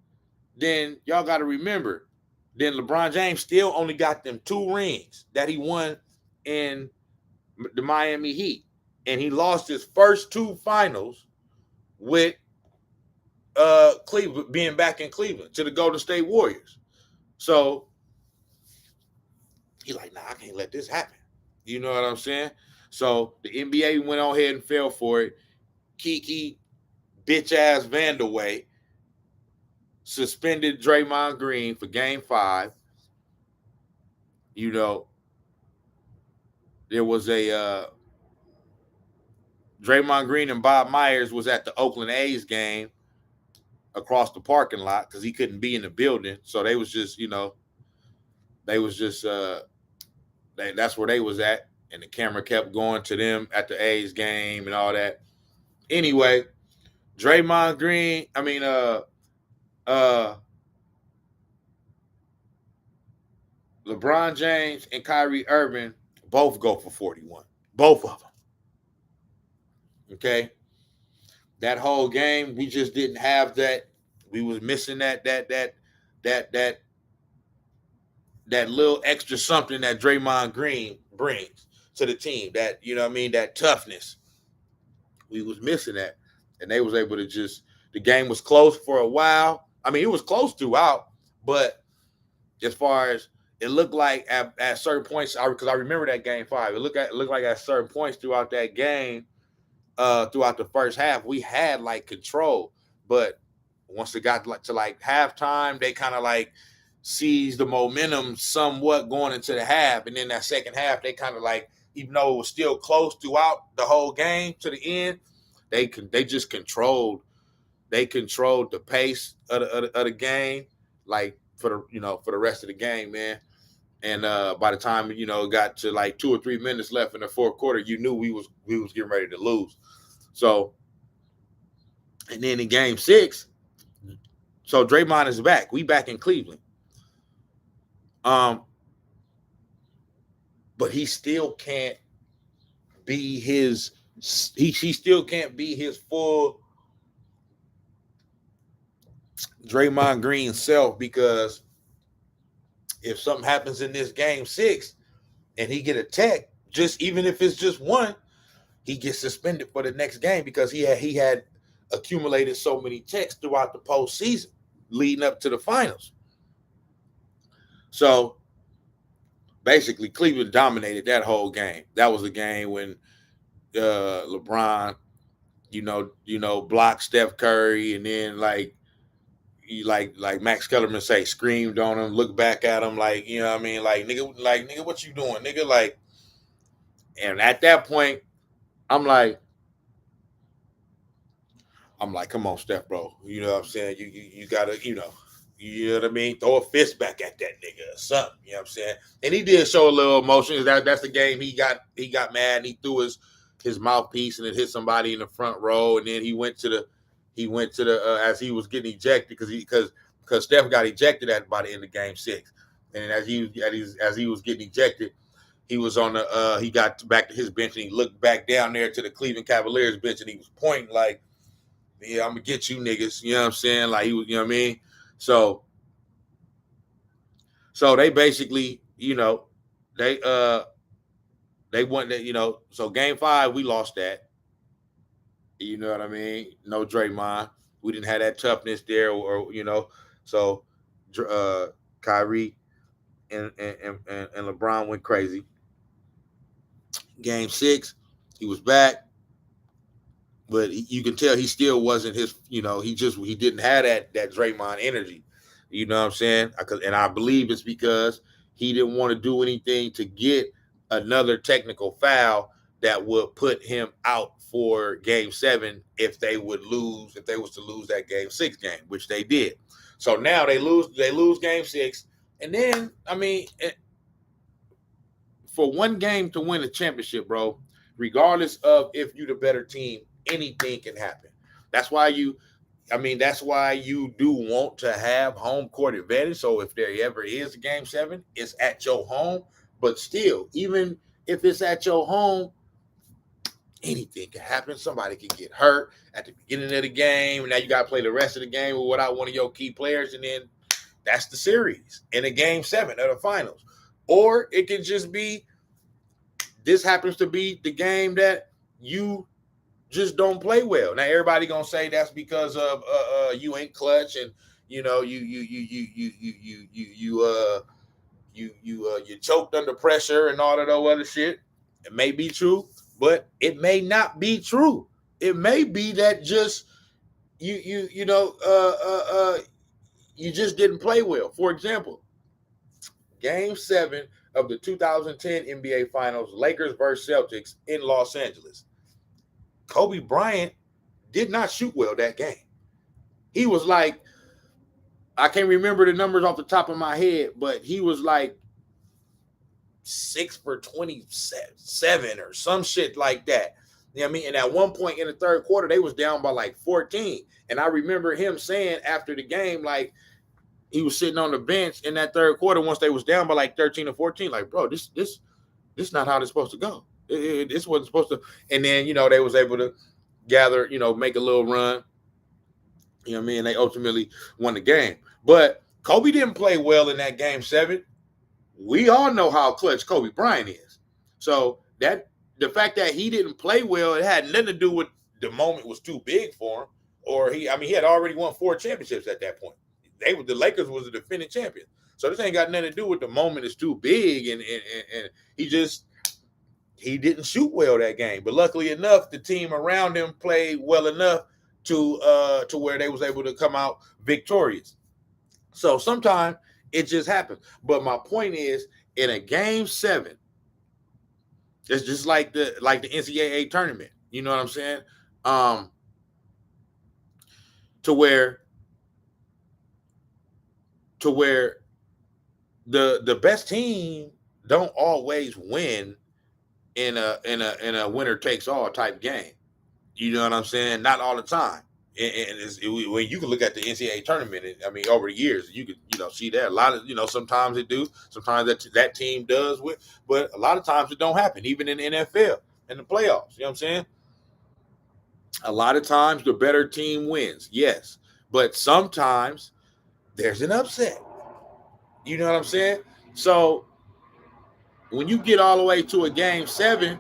A: then y'all got to remember, then LeBron James still only got them 2 rings that he won in the Miami Heat. And he lost his first 2 finals with Cleveland, being back in Cleveland, to the Golden State Warriors. So he's like, nah, I can't let this happen. You know what I'm saying? So the NBA went on ahead and fell for it. Kiki, bitch ass Vandaway, suspended Draymond Green for Game 5. You know, there was a Draymond Green and Bob Myers was at the Oakland A's game across the parking lot because he couldn't be in the building. So they was just, they was just that's where they was at. And the camera kept going to them at the A's game and all that. Anyway, Draymond Green, LeBron James and Kyrie Irving both go for 41. Both of them. Okay. That whole game, we just didn't have that. We was missing that little extra something that Draymond Green brings to the team. That, that toughness. We was missing that. And they was able to the game was close for a while. I mean, it was close throughout, but as far as it looked like at certain points, because I remember that Game 5, it looked like at certain points throughout that game, throughout the first half, we had like control. But once it got to halftime, they kind of like seized the momentum somewhat going into the half. And then that second half, they kind of like, even though it was still close throughout the whole game to the end, they just controlled. They controlled the pace of the game, like for the rest of the game, man. And by the time it got to like 2 or 3 minutes left in the fourth quarter, you knew we was getting ready to lose. So, and then in Game 6, so Draymond is back. We back in Cleveland. But he still can't be his. He still can't be his full Draymond Green self, because if something happens in this Game 6 and he get a tech, just even if it's just one, he gets suspended for the next game because he had accumulated so many techs throughout the postseason leading up to the finals. So basically, Cleveland dominated that whole game. That was a game when LeBron, blocked Steph Curry, and then like Max Kellerman say, screamed on him, looked back at him like, nigga, what you doing, nigga? Like, and at that point, I'm like, come on, Steph, bro. You know what I'm saying? You gotta, you know what I mean? Throw a fist back at that nigga or something. You know what I'm saying? And he did show a little emotion. That's the game he got mad and he threw his mouthpiece and it hit somebody in the front row. And then he went to the as he was getting ejected because Steph got ejected by the end of Game 6. And as he was getting ejected, he was on he got back to his bench and he looked back down there to the Cleveland Cavaliers bench and he was pointing like, yeah, I'm gonna get you niggas. You know what I'm saying? Like, he was, you know what I mean? So they basically, they won that, so Game 5, we lost that. You know what I mean? No Draymond. We didn't have that toughness there, or so Kyrie and LeBron went crazy. Game 6, he was back. But you can tell he still wasn't his, he didn't have that Draymond energy. You know what I'm saying? And I believe it's because he didn't want to do anything to get another technical foul that would put him out for Game 7 if they was to lose that Game 6 game, which they did. So now they lose Game 6. And then, for one game to win a championship, bro, regardless of if you're the better team, anything can happen. That's why you do want to have home court advantage. So if there ever is a Game 7, it's at your home. But still, even if it's at your home, anything can happen. Somebody can get hurt at the beginning of the game. And now you got to play the rest of the game without one of your key players. And then that's the series in a Game 7 of the finals. Or it can just be, this happens to be the game that you just don't play well. Now everybody gonna say that's because of you ain't clutch and you choked under pressure and all of that other shit. It may be true, but it may not be true. It may be that just you just didn't play well. For example, Game 7 of the 2010 NBA Finals, Lakers versus Celtics in Los Angeles. Kobe Bryant did not shoot well that game. He was like, I can't remember the numbers off the top of my head, but he was like 6 for 27 or some shit like that. You know what I mean? And at one point in the third quarter, they was down by like 14. And I remember him saying after the game, like, he was sitting on the bench in that third quarter once they was down by like 13 or 14. Like, bro, this not how this supposed to go. This wasn't supposed to. And then, they was able to gather, make a little run. You know what I mean? They ultimately won the game. But Kobe didn't play well in that Game 7. We all know how clutch Kobe Bryant is. So the fact that he didn't play well, it had nothing to do with the moment was too big for him. Or he had already won 4 championships at that point. The Lakers was the defending champion. So this ain't got nothing to do with the moment is too big, and he didn't shoot well that game. But luckily enough, the team around him played well enough to where they was able to come out victorious. So sometimes it just happens. But my point is, in a Game 7, it's just like the NCAA tournament. You know what I'm saying? To where the best team don't always win in a winner takes all type game. You know what I'm saying? Not all the time. And when you can look at the NCAA tournament, over the years, you could see that a lot of sometimes it do, sometimes that team does with, but a lot of times it don't happen. Even in the NFL in the playoffs, you know what I'm saying? A lot of times the better team wins, yes, but sometimes there's an upset. You know what I'm saying? So when you get all the way to a Game 7,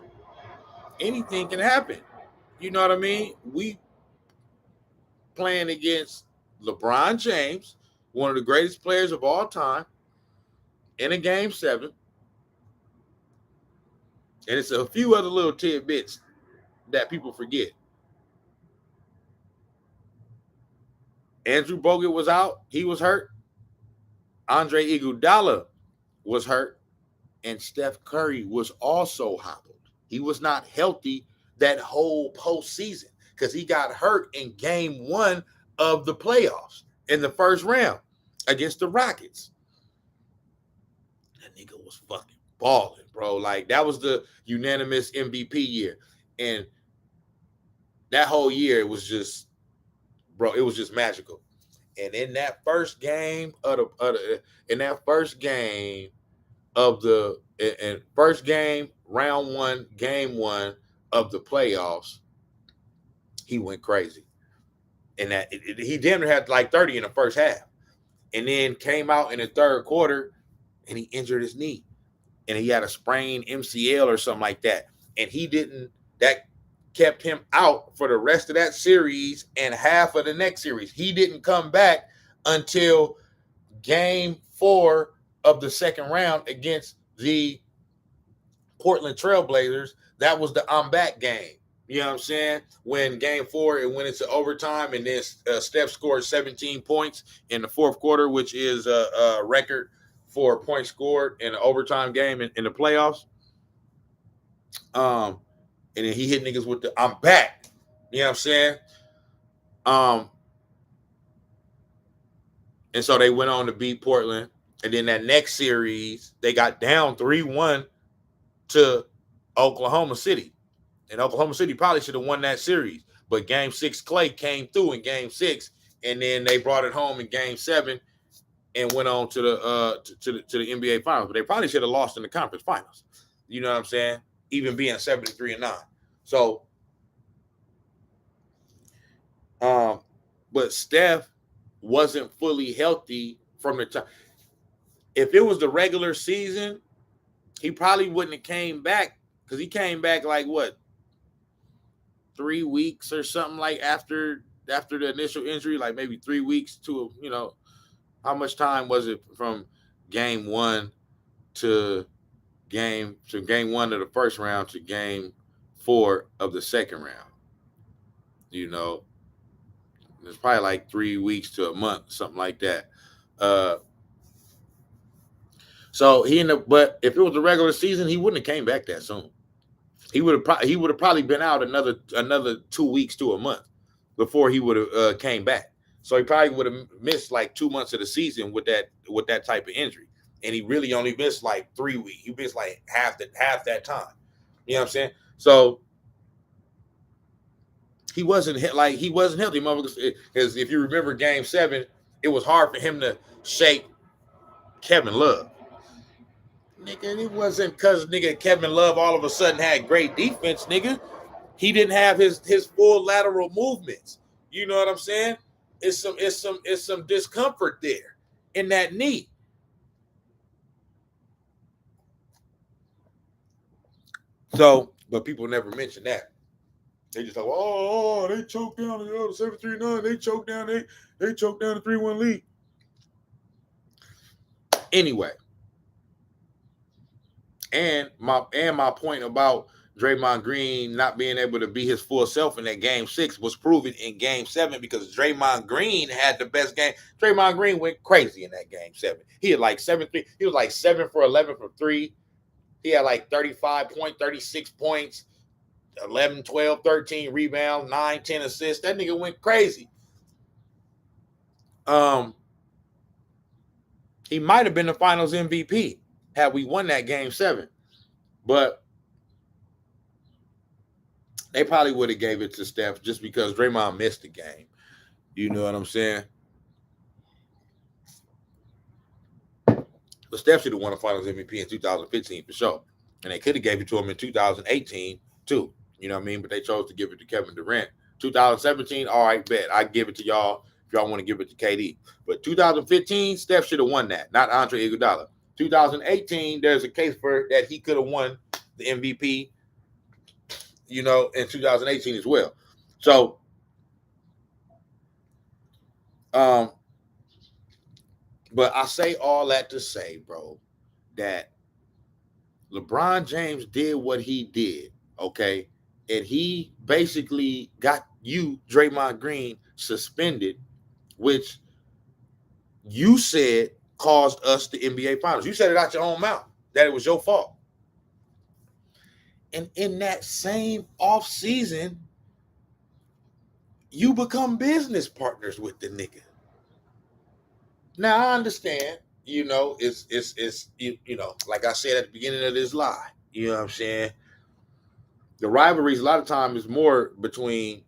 A: anything can happen. You know what I mean? We playing against LeBron James, one of the greatest players of all time, in a Game 7. And it's a few other little tidbits that people forget. Andrew Bogut was out. He was hurt. Andre Iguodala was hurt. And Steph Curry was also hobbled. He was not healthy that whole postseason because he got hurt in Game 1 of the playoffs in the first round against the Rockets. That nigga was fucking balling, bro. Like, that was the unanimous MVP year. And that whole year, it was just, bro, it was just magical. And in that first game of round 1, Game 1 of the playoffs, he went crazy. And he damn near had like 30 in the first half. And then came out in the third quarter and he injured his knee. And he had a sprained MCL or something like that. And that kept him out for the rest of that series and half of the next series. He didn't come back until Game 4 of the second round against the Portland Trailblazers. That was the I'm back game. You know what I'm saying? When Game 4, it went into overtime, and then Steph scored 17 points in the fourth quarter, which is a record for points scored in an overtime game in the playoffs. And then he hit niggas with the I'm back. You know what I'm saying? And so they went on to beat Portland. And then that next series, they got down 3-1 to Oklahoma City. And Oklahoma City probably should have won that series. But Game 6, Clay came through in Game 6. And then they brought it home in Game 7 and went on to the NBA Finals. But they probably should have lost in the conference finals. You know what I'm saying? Even being 73-9. So, but Steph wasn't fully healthy from the time. If it was the regular season, he probably wouldn't have came back, because he came back like what, 3 weeks or something, like after the initial injury, like maybe 3 weeks to, how much time was it from Game 1 to Game 1 of the first round to Game 4 of the second round. You know, it's probably like 3 weeks to a month, something like that. Uh, so he ended up, but if it was the regular season, he wouldn't have came back that soon. He would have probably been out another 2 weeks to a month before he would have came back. So he probably would have missed like 2 months of the season with that type of injury, and he really only missed like 3 weeks. He missed like half that time. You know what I'm saying? So he wasn't healthy, motherfuckers. Because if you remember Game 7, it was hard for him to shake Kevin Love. Nigga, it wasn't because nigga Kevin Love all of a sudden had great defense, nigga. He didn't have his full lateral movements. You know what I'm saying? It's some discomfort there in that knee. So, but people never mention that. They just like, oh, they choked down the 7-3-9. They choked down the 3-1 lead. Anyway, and my point about Draymond Green not being able to be his full self in that Game 6 was proven in Game 7 because Draymond Green had the best game. Draymond Green went crazy in that Game 7. He had like 7-3. He was like 7 for 11 from 3. He had like 36 points, 11, 12, 13 rebounds, 9, 10 assists. That nigga went crazy. He might have been the Finals MVP had we won that Game 7, but they probably would have gave it to Steph just because Draymond missed the game. You know what I'm saying? But Steph should have won the Finals MVP in 2015 for sure, and they could have gave it to him in 2018 too. You know what I mean? But they chose to give it to Kevin Durant. 2017, all right, bet I give it to y'all if y'all want to give it to KD. But 2015, Steph should have won that, not Andre Iguodala. 2018, there's a case for that he could have won the MVP, you know, in 2018 as well. So, but I say all that to say, bro, that LeBron James did what he did, okay? And he basically got you, Draymond Green, suspended, which you said caused us the NBA Finals. You said it out your own mouth, that it was your fault. And in that same offseason, you become business partners with the nigga. Now, I understand, you know, it's you know, like I said at the beginning of this lie, you know what I'm saying? The rivalries a lot of times is more between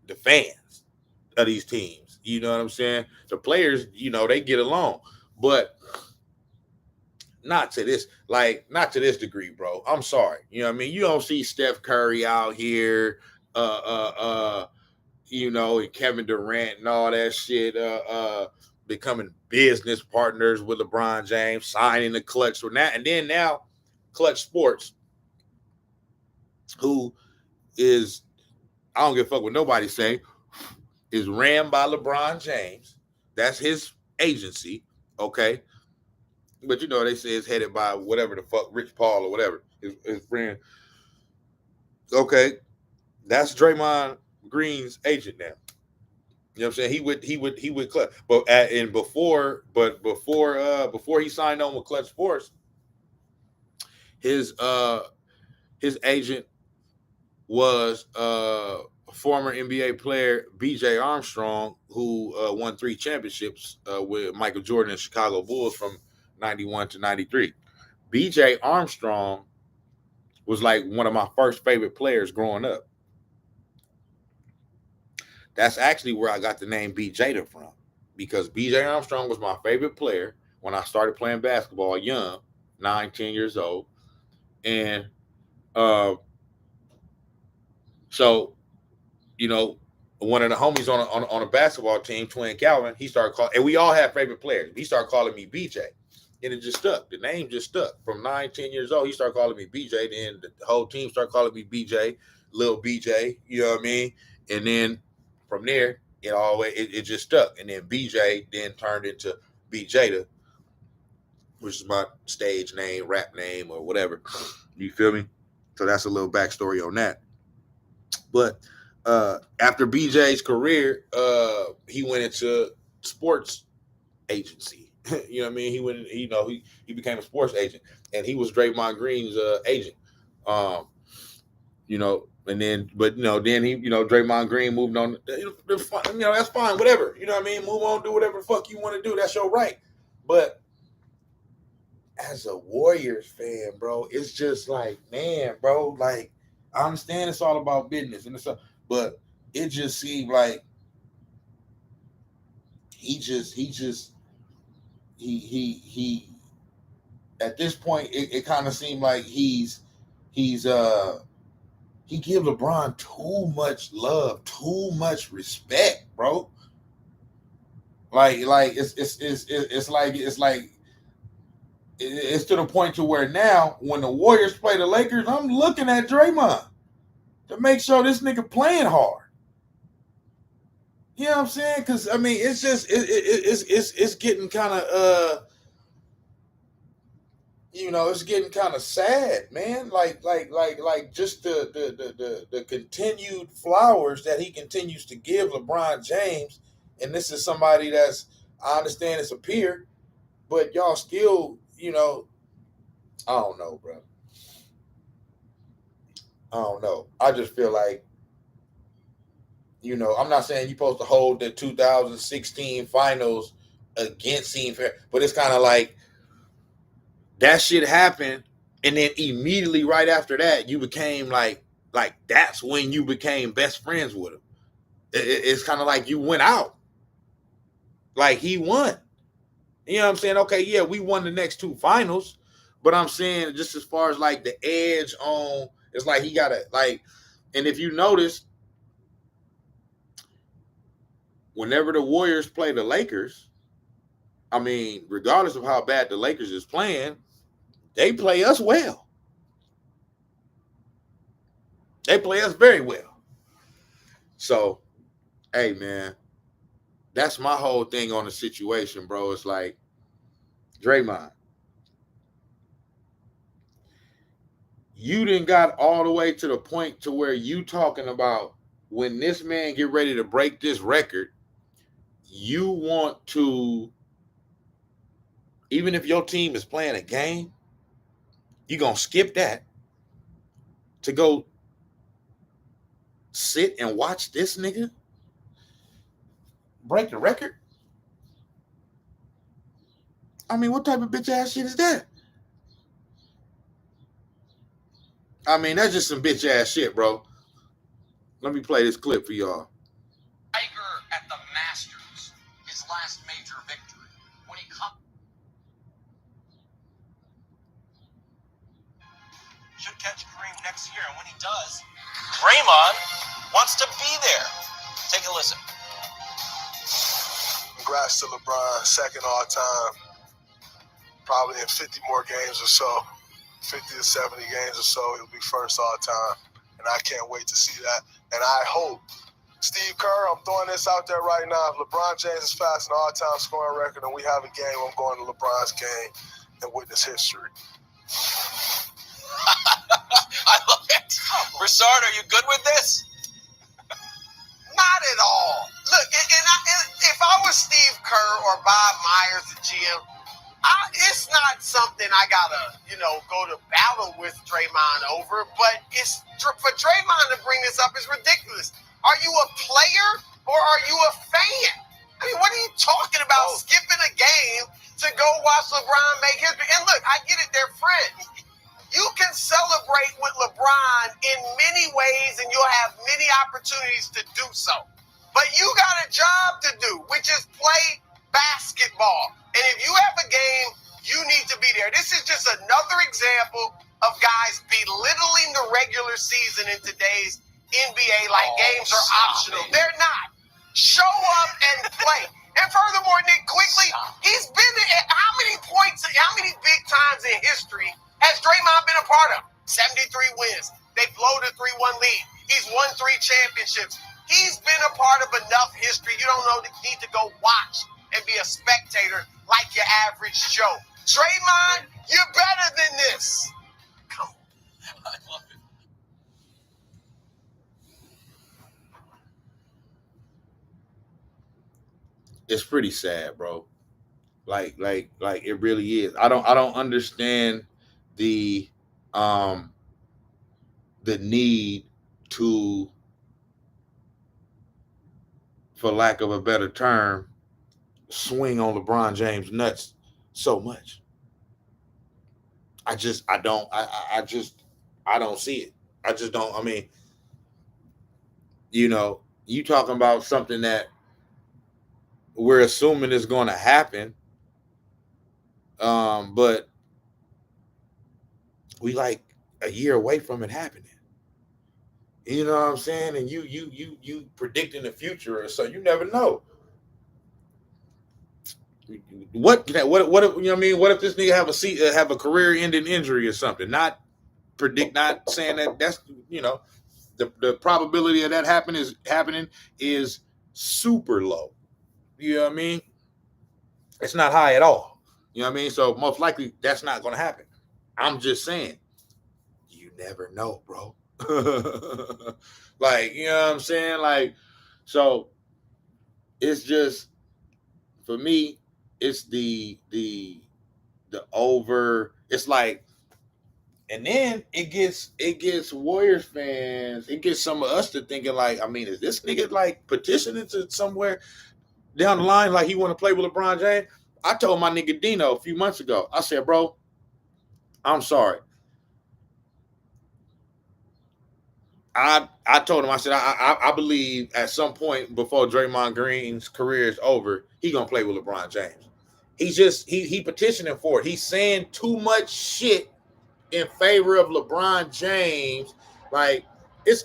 A: the fans of these teams. You know what I'm saying? The players, you know, they get along, but not to this degree, bro. I'm sorry. You know what I mean? You don't see Steph Curry out here, you know, and Kevin Durant and all that shit, becoming business partners with LeBron James, signing the Clutch for that, and then now Clutch Sportz, who is, I don't give a fuck what nobody say, is ran by LeBron James. That's his agency, okay? But you know, they say it's headed by whatever the fuck, Rich Paul or whatever, his friend. Okay, that's Draymond Green's agent now. You know what I'm saying? He would Clutch, but before he signed on with Clutch Sports, his agent was former NBA player B.J. Armstrong, who won 3 championships with Michael Jordan and Chicago Bulls from 91 to 93. B.J. Armstrong was like one of my first favorite players growing up. That's actually where I got the name B.J. from, because B.J. Armstrong was my favorite player when I started playing basketball young, 9, 10 years old. And so, you know, one of the homies on a basketball team, Twin Calvin, he started calling, and we all have favorite players. He started calling me BJ, and it just stuck. The name just stuck. From 9, 10 years old, he started calling me BJ. Then the whole team started calling me BJ, Lil BJ. You know what I mean? And then from there, it just stuck. And then BJ then turned into BJ, which is my stage name, rap name, or whatever. You feel me? So that's a little backstory on that. But after BJ's career, he went into sports agency. You know what I mean? He went, he became a sports agent, and he was Draymond Green's agent. Um, and then, but then he, Draymond Green moved on. That's fine, whatever. You know what I mean? Move on, do whatever the fuck you want to do. That's your right. But as a Warriors fan, bro, it's just like, man, bro, like I understand it's all about business and stuff, but it just seemed like he at this point it kind of seemed like he gives LeBron too much love, too much respect, bro. Like it's to the point to where now when the Warriors play the Lakers, I'm looking at Draymond to make sure this nigga playing hard. You know what I'm saying? Because I mean, it's just it's getting kind of it's getting kind of sad, man. Like just the continued flowers that he continues to give LeBron James, and this is somebody that's, I understand it's a peer, but y'all still, I don't know, bro. I don't know. I just feel like, I'm not saying you're supposed to hold the 2016 finals against Team Fair, but it's kind of like that shit happened, and then immediately right after that, you became like that's when you became best friends with him. It's kind of like you went out, like he won. You know what I'm saying? Okay, yeah, we won the next two finals, but I'm saying just as far as like the edge on, it's like he got to like, and if you notice, whenever the Warriors play the Lakers, I mean, regardless of how bad the Lakers is playing, they play us well. They play us very well. So, hey, man, that's my whole thing on the situation, bro. It's like, Draymond, you done got all the way to the point to where you talking about when this man get ready to break this record, you want to, even if your team is playing a game, you going to skip that to go sit and watch this nigga break the record? I mean, what type of bitch ass shit is that? I mean, that's just some bitch ass shit, bro. Let me play this clip for y'all.
B: Tiger at the Masters, his last major victory. When he should catch Kareem next year, and when he does, Draymond wants to be there. Take a listen.
C: Congrats to LeBron, second all time. Probably in 50 more games or so, 50 to 70 games or so, he'll be first all time. And I can't wait to see that. And I hope, Steve Kerr, I'm throwing this out there right now. If LeBron James is fast an all-time scoring record and we have a game, I'm going to LeBron's game and witness history.
B: I love it. Broussard, are you good with this? Not at all. Look, if I was Steve Kerr or Bob Myers, the GM, it's not something I gotta, go to battle with Draymond over. But it's for Draymond to bring this up is ridiculous. Are you a player or are you a fan? I mean, what are you talking about? Skipping a game to go watch LeBron make history? And look, I get it, they're friends. You can celebrate with LeBron in many ways, and you'll have many opportunities to do so. But you got a job to do, which is play basketball. And if you have a game, you need to be there. This is just another example of guys belittling the regular season in today's NBA like games are optional. They're not. Show up and play. And furthermore, Nick, quickly, he's been at how many big times in history has Draymond been a part of? 73 wins. They blow the 3-1 lead. He's won 3 championships. He's been a part of enough history. You don't need to go watch and be a spectator like your average Joe. Draymond, you're better than this. Come on. I love it.
A: it's pretty sad, bro. Like it really is. I don't understand the um the need to, for lack of a better term, swing on LeBron James nuts so much. I don't see it. I just don't. I mean, you talking about something that we're assuming is going to happen, but we like a year away from it happening. You know what I'm saying? And you predicting the future, so you never know. What if, you know what I mean? What if this nigga have a career-ending injury or something? Not saying that that's the probability of that happening is super low. You know what I mean? It's not high at all. You know what I mean? So most likely that's not going to happen. I'm just saying, you never know, bro. Like, you know what I'm saying? Like, so it's just, for me, it's the over. It's like, and then it gets Warriors fans. It gets some of us to thinking like, I mean, is this nigga like petitioning to somewhere down the line like he want to play with LeBron James? I told my nigga Dino a few months ago. I said, bro, I'm sorry. I told him, I said, I believe at some point before Draymond Green's career is over, he gonna play with LeBron James. He's just he petitioning for it. He's saying too much shit in favor of LeBron James. Like it's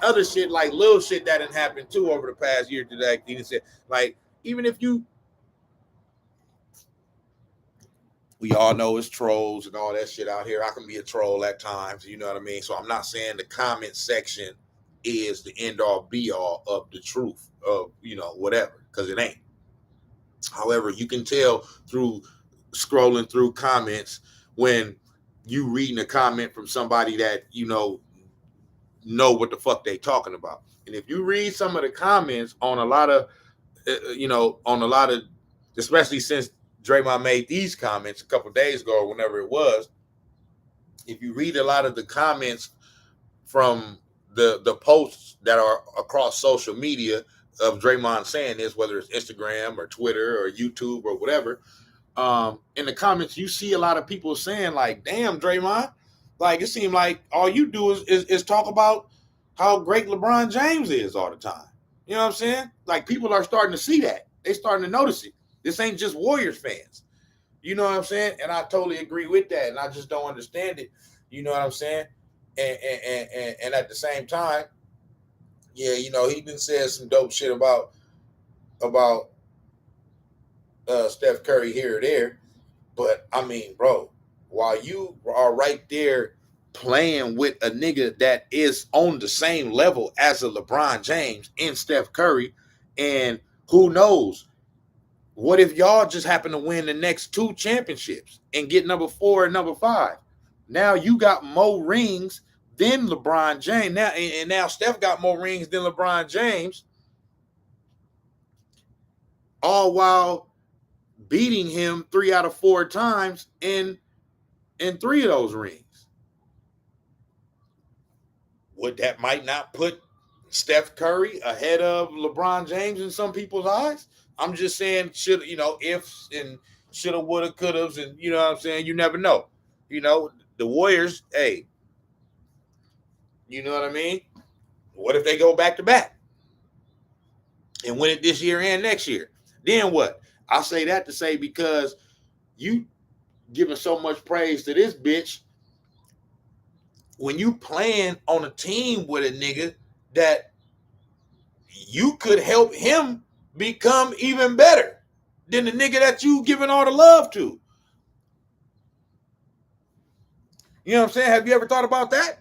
A: other shit, like little shit that didn't happen too over the past year today. He said, like, even if we all know it's trolls and all that shit out here. I can be a troll at times, you know what I mean? So I'm not saying the comment section is the end all be all of the truth of, whatever, because it ain't. However, you can tell through scrolling through comments when you reading a comment from somebody that, know what the fuck they talking about. And if you read some of the comments on a lot of, especially since Draymond made these comments a couple of days ago or whenever it was, if you read a lot of the comments from the posts that are across social media of Draymond saying this, whether it's Instagram or Twitter or YouTube or whatever, in the comments you see a lot of people saying like, damn, Draymond, like it seemed like all you do is talk about how great LeBron James is all the time. You know what I'm saying? Like, people are starting to see that. They starting to notice it. This ain't just Warriors fans. You know what I'm saying? And I totally agree with that. And I just don't understand it. You know what I'm saying? And at the same time, yeah, he been saying some dope shit about Steph Curry here or there. But I mean, bro, while you are right there playing with a nigga that is on the same level as a LeBron James and Steph Curry, and who knows, what if y'all just happen to win the next 2 championships and get number 4 and number 5? Now you got more rings than LeBron James. Now Steph got more rings than LeBron James, all while beating him 3 out of 4 times in 3 of those rings. That might not put Steph Curry ahead of LeBron James in some people's eyes? I'm just saying, ifs and shoulda, woulda, couldas, and you know what I'm saying? You never know. The Warriors, hey, you know what I mean? What if they go back to back and win it this year and next year? Then what? I say that to say, because you giving so much praise to this bitch when you playing on a team with a nigga that you could help him become even better than the nigga that you giving all the love to. You know what I'm saying? Have you ever thought about that?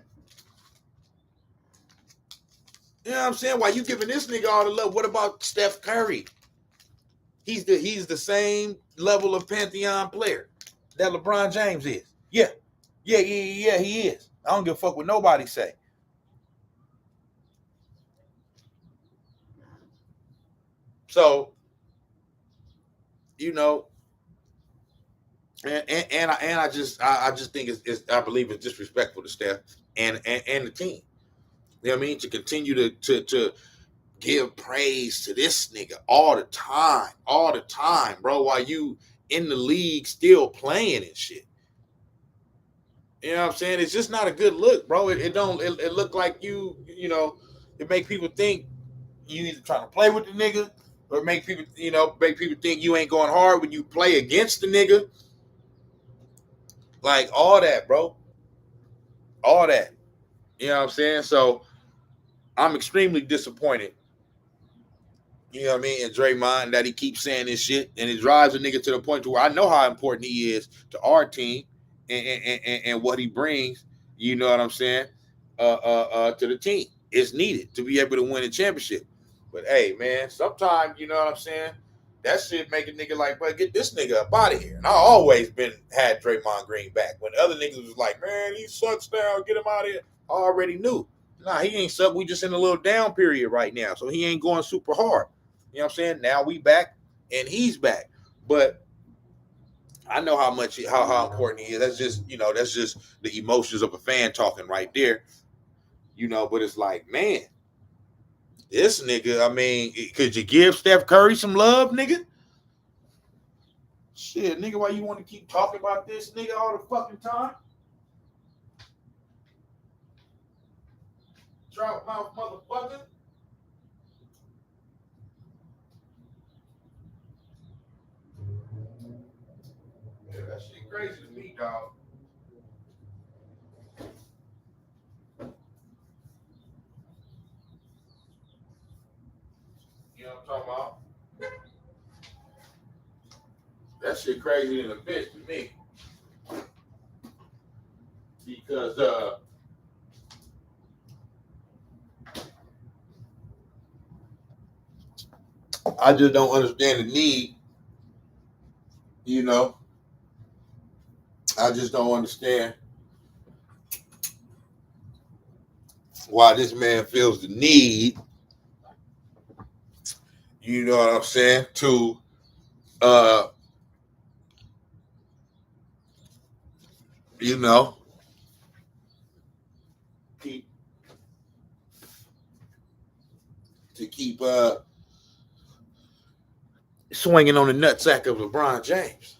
A: You know what I'm saying? Why you giving this nigga all the love? What about Steph Curry? He's the same level of Pantheon player that LeBron James is. Yeah, he is. I don't give a fuck what nobody say. So you know, and I just think it's I believe it's disrespectful to Steph and the team. You know what I mean? To continue to give praise to this nigga all the time, bro, while you in the league still playing and shit. You know what I'm saying? It's just not a good look, bro. It look like you know, it make people think you either trying to play with the nigga or make people think you ain't going hard when you play against the nigga. Like all that, bro. All that. You know what I'm saying? So I'm extremely disappointed. You know what I mean? And Draymond, that he keeps saying this shit, and it drives a nigga to the point to where I know how important he is to our team and what he brings. You know what I'm saying? To the team, it's needed to be able to win a championship. But hey, man, sometimes you know what I'm saying. That shit make a nigga like, but get this nigga up out of here. And I always had Draymond Green back. When other niggas was like, man, he sucks now, get him out of here. I already knew. Nah, he ain't suck. We just in a little down period right now, so he ain't going super hard. You know what I'm saying? Now we back and he's back. But I know how important he is. That's just the emotions of a fan talking right there. You know, but it's like, man, this nigga, I mean, could you give Steph Curry some love, nigga? Shit, nigga, why you want to keep talking about this nigga all the fucking time? Trout mouth motherfucker. Yeah, that shit crazy to me, dog. You know what I'm talking about? That shit crazy in a bitch to me. Because I just don't understand the need. You know, I just don't understand why this man feels the need, you know what I'm saying, to you know, keep swinging on the nutsack of LeBron James.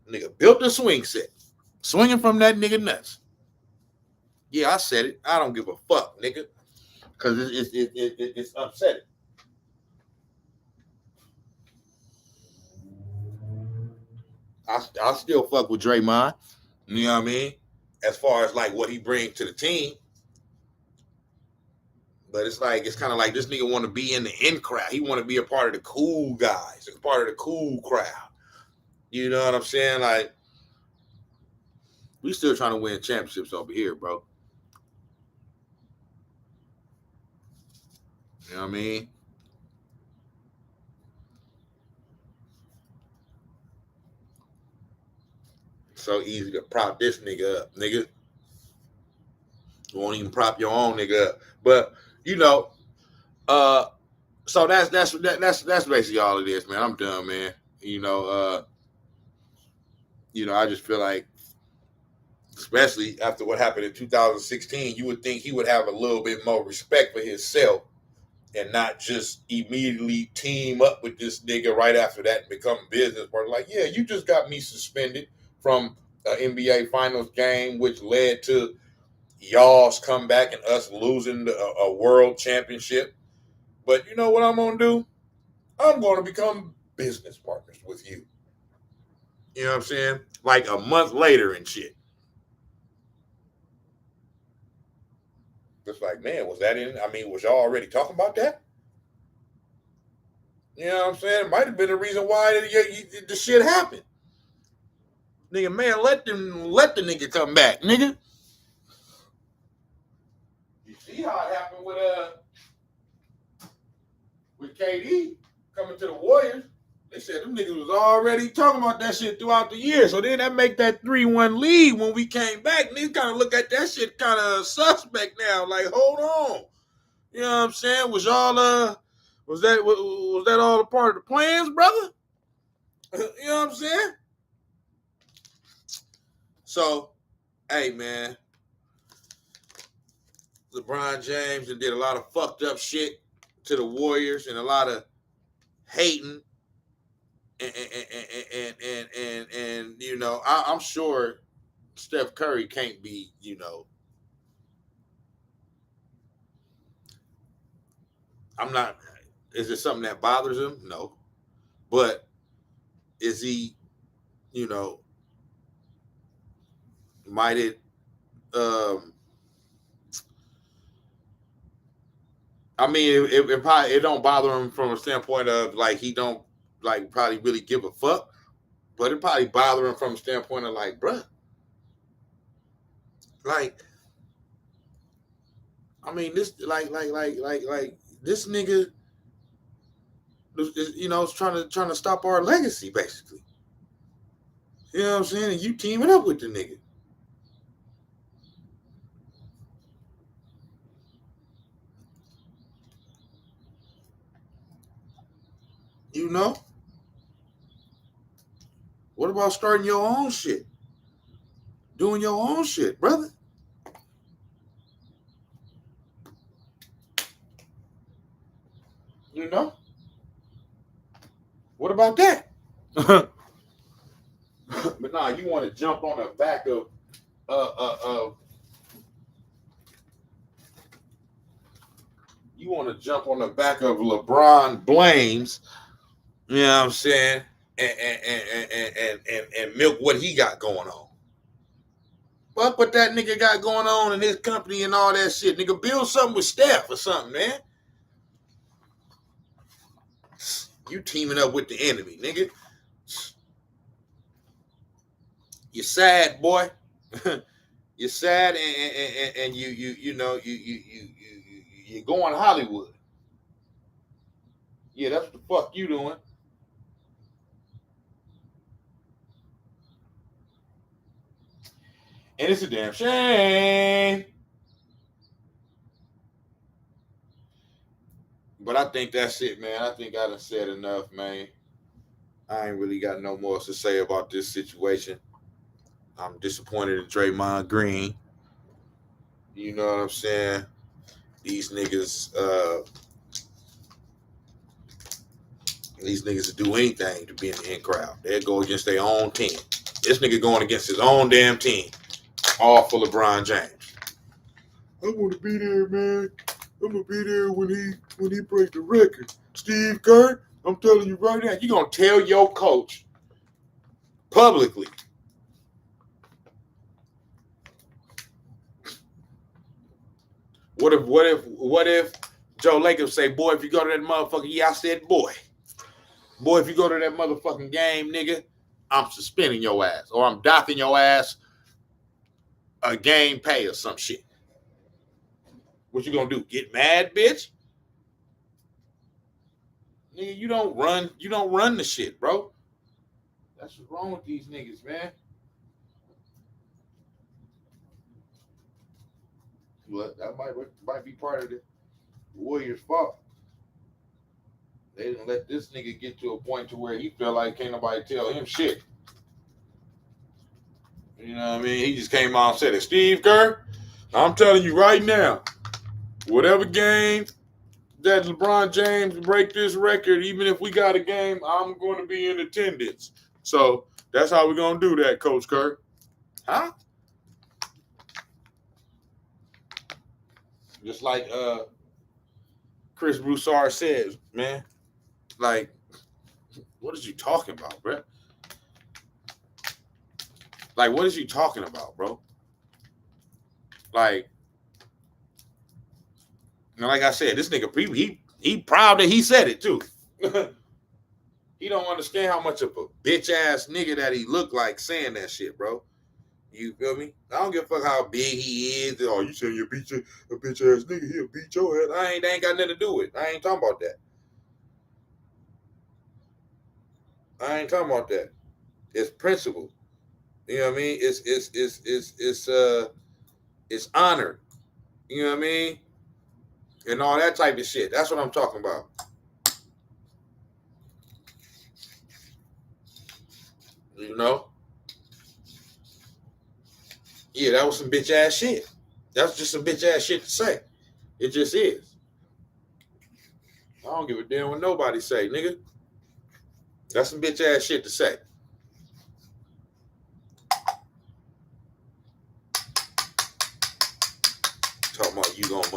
A: Nigga built a swing set, swinging from that nigga nuts. Yeah, I said it. I don't give a fuck, nigga, because it's upsetting. I still fuck with Draymond. You know what I mean? As far as like what he brings to the team. But it's kind of like this nigga want to be in the in crowd. He want to be a part of the cool guys, a part of the cool crowd. You know what I'm saying? Like, we still trying to win championships over here, bro. You know what I mean? So easy to prop this nigga up, nigga. You won't even prop your own nigga up. But you know, so that's basically all it is, man. I'm done, man. I just feel like, especially after what happened in 2016, you would think he would have a little bit more respect for himself and not just immediately team up with this nigga right after that and become business partner. Like, yeah, you just got me suspended from an NBA Finals game, which led to y'all's comeback and us losing a world championship. But you know what I'm going to do? I'm going to become business partners with you. You know what I'm saying? Like a month later and shit. It's like, man, was y'all already talking about that? You know what I'm saying? It might have been the reason why the shit happened. Nigga, man, let the nigga come back, nigga. You see how it happened with KD coming to the Warriors? They said them niggas was already talking about that shit throughout the year. So then that make that 3-1 lead when we came back. Niggas kind of look at that shit kind of suspect now. Like, hold on. You know what I'm saying? Was y'all was that all a part of the plans, brother? You know what I'm saying? So, hey, man. LeBron James and did a lot of fucked up shit to the Warriors and a lot of hating. And you know, I'm sure Steph Curry can't be, you know, I'm not, is it something that bothers him? No. But is he, you know, might it, I mean, it probably, it don't bother him from a standpoint of like, he don't like probably really give a fuck, but it probably bother him from a standpoint of like, bruh, like, I mean, this, like, this nigga, you know, is trying to stop our legacy, basically. You know what I'm saying? And you teaming up with the nigga. You know? What about starting your own shit? Doing your own shit, brother? You know? What about that? But nah, you want to jump on the back of you want to jump on the back of LeBron Blames, you know what I'm saying? And milk what he got going on. What that nigga got going on in his company and all that shit? Nigga, build something with Steph or something, man. You teaming up with the enemy, nigga. You're sad, boy. You're sad, and you know you're going Hollywood. Yeah, that's what the fuck you doing. And it's a damn shame. But I think that's it, man. I think I done said enough, man. I ain't really got no more to say about this situation. I'm disappointed in Draymond Green. You know what I'm saying? These niggas will do anything to be in the in crowd. They'll go against their own team. This nigga going against his own damn team. All for LeBron James. I want to be there, man. I'm gonna be there when he breaks the record. Steve Kerr, I'm telling you right now, you gonna tell your coach publicly. What if Joe Lakers say, boy, if you go to that motherfucking, yeah, I said boy. Boy, if you go to that motherfucking game, nigga, I'm suspending your ass. Or I'm docking your ass a game pay or some shit. What you gonna do? Get mad, bitch? Nigga, you don't run the shit, bro. That's what's wrong with these niggas, man. Well, that might be part of the Warriors' fault. They didn't let this nigga get to a point to where he felt like can't nobody tell him shit. You know what I mean? He just came out and said it. Steve Kerr, I'm telling you right now, whatever game that LeBron James break this record, even if we got a game, I'm going to be in attendance. So that's how we're going to do that, Coach Kerr. Huh? Just like Chris Broussard says, man, like, what is you talking about, bro? Like, what is you talking about, bro? Like, you know, like I said, this nigga, he proud that he said it, too. He don't understand how much of a bitch-ass nigga that he look like saying that shit, bro. You feel me? I don't give a fuck how big he is. Oh, you saying you beat a bitch-ass nigga, he'll beat your ass. That ain't got nothing to do with it. I ain't talking about that. I ain't talking about that. It's principle. You know what I mean? It's honor. You know what I mean? And all that type of shit. That's what I'm talking about. You know? Yeah, that was some bitch ass shit. That's just some bitch ass shit to say. It just is. I don't give a damn what nobody say, nigga. That's some bitch ass shit to say. Talking about you gonna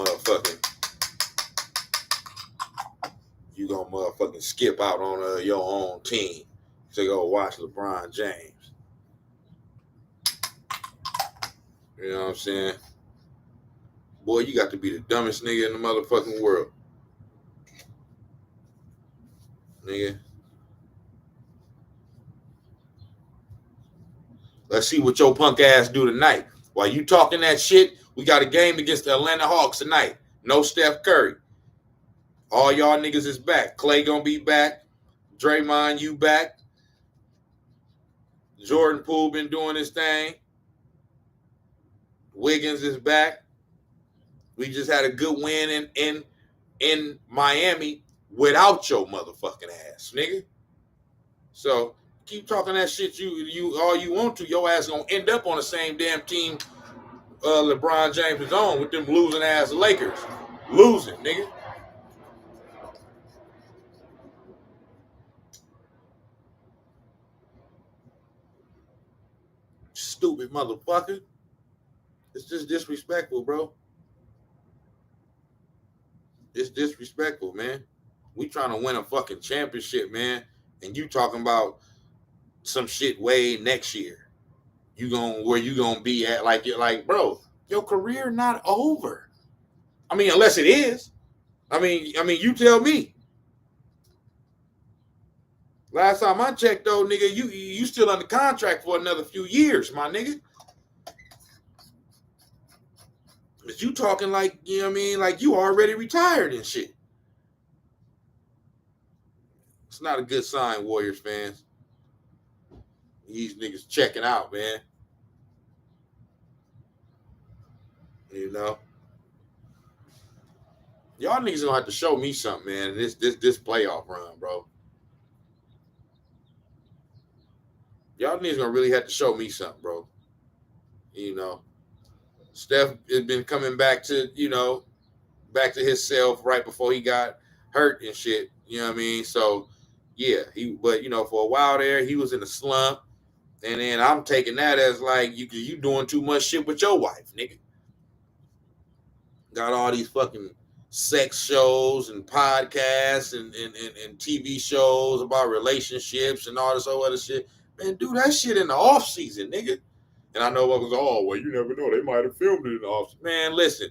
A: motherfucking skip out on your own team to go watch LeBron James. You know what I'm saying? Boy, you got to be the dumbest nigga in the motherfucking world. Nigga. Let's see what your punk ass do tonight. While you talking that shit, we got a game against the Atlanta Hawks tonight. No Steph Curry. All y'all niggas is back. Clay gonna be back. Draymond, you back. Jordan Poole been doing his thing. Wiggins is back. We just had a good win in Miami without your motherfucking ass, nigga. So keep talking that shit you all you want to. Your ass gonna end up on the same damn team LeBron James is on with them losing ass Lakers. Losing, nigga. Stupid motherfucker. It's just disrespectful, bro. It's disrespectful, man. We trying to win a fucking championship, man. And you talking about some shit way next year. Where you gonna be at? Like, bro, your career not over. I mean, unless it is. I mean, you tell me. Last time I checked, though, nigga, you still under contract for another few years, my nigga. But you talking like, you know what I mean, like you already retired and shit. It's not a good sign, Warriors fans. These niggas checking out, man. You know? Y'all niggas gonna have to show me something, man. This playoff run, bro. Y'all niggas gonna really have to show me something, bro. You know? Steph has been coming back to, back to himself right before he got hurt and shit. You know what I mean? So, yeah, but for a while there, he was in a slump. And then I'm taking that as like, you doing too much shit with your wife, nigga. Got all these fucking sex shows and podcasts and TV shows about relationships and all this other shit. Man, do that shit in the off season, nigga. And I know what was, well, you never know. They might have filmed it in the off season. Man, listen,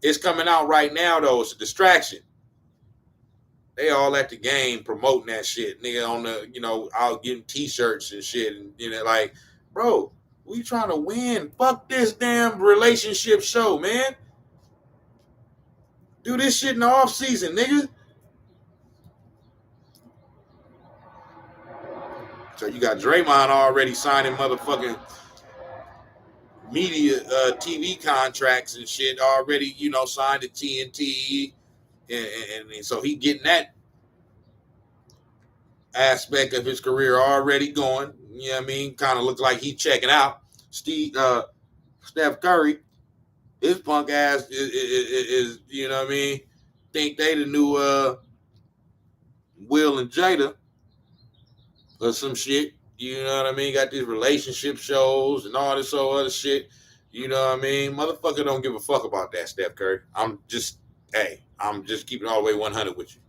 A: it's coming out right now, though. It's a distraction. They all at the game promoting that shit, nigga, on the, out getting t-shirts and shit. And, like, bro, we trying to win. Fuck this damn relationship show, man. Do this shit in the off season, nigga. So you got Draymond already signing motherfucking media TV contracts and shit already, signed to TNT. And so he getting that aspect of his career already going. You know what I mean? Kind of looks like he checking out. Steph Curry, his punk ass is you know what I mean? Think they the new Will and Jada or some shit. You know what I mean? Got these relationship shows and all this other shit. You know what I mean? Motherfucker don't give a fuck about that, Steph Curry. I'm just keeping all the way 100 with you.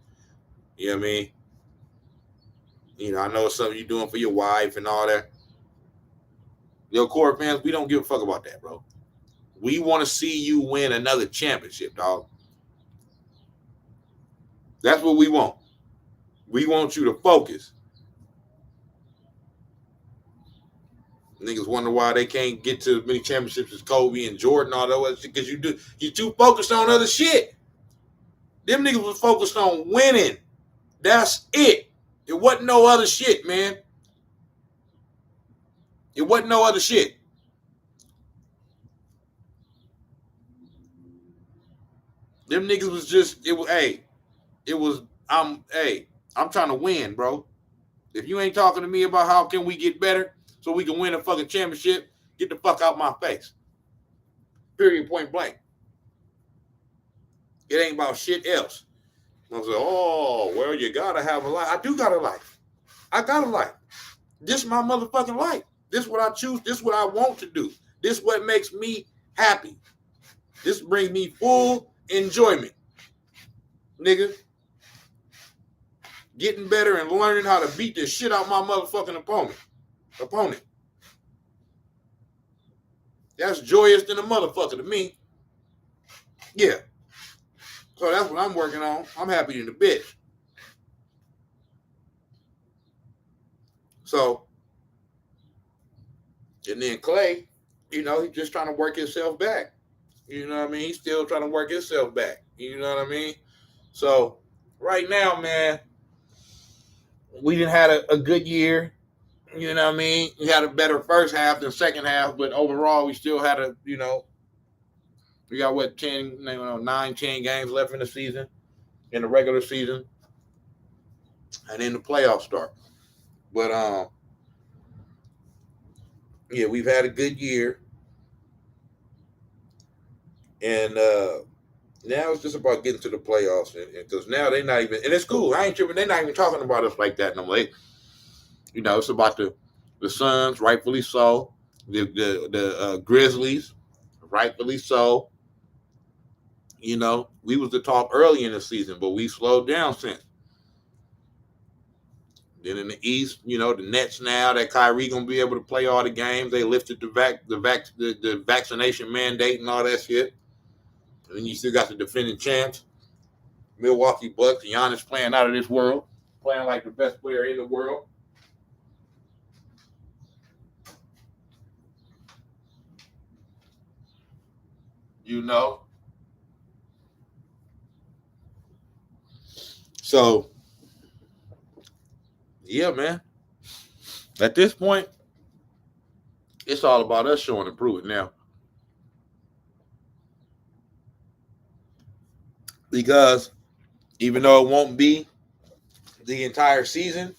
A: You know what I mean? I know it's something you're doing for your wife and all that. Yo, Core fans, we don't give a fuck about that, bro. We want to see you win another championship, dog. That's what we want. We want you to focus. Niggas wonder why they can't get to as many championships as Kobe and Jordan, all that other shit, because you're too focused on other shit. Them niggas was focused on winning. That's it. It wasn't no other shit, man. It wasn't no other shit. Them niggas was just, I'm trying to win, bro. If you ain't talking to me about how can we get better so we can win a fucking championship, get the fuck out my face. Period, point blank. It ain't about shit else. I was like, oh, well, you gotta have a life. I do got a life. I got a life. This is my motherfucking life. This is what I choose. This is what I want to do. This is what makes me happy. This brings me full enjoyment. Nigga. Getting better and learning how to beat the shit out my motherfucking opponent. That's joyous than a motherfucker to me. Yeah. So that's what I'm working on. I'm happy in the bitch. So, and then Clay, he's just trying to work himself back. You know what I mean? He's still trying to work himself back. You know what I mean? So, right now, man, we didn't have a good year. You know what I mean? We had a better first half than second half, but overall, we still had we got 9, 10 games left in the season, in the regular season, and then the playoffs start. But, yeah, we've had a good year. And now it's just about getting to the playoffs. Because now they're not even, and it's cool. I ain't tripping. They're not even talking about us like that no more. It's about the Suns, rightfully so. The Grizzlies, rightfully so. We was the talk early in the season, but we slowed down since. Then in the East, the Nets now that Kyrie gonna be able to play all the games. They lifted the vaccination mandate and all that shit. And then you still got the defending champs, Milwaukee Bucks. Giannis playing out of this world, playing like the best player in the world. So, yeah, man. At this point, it's all about us showing and proving now. Because even though it won't be the entire season,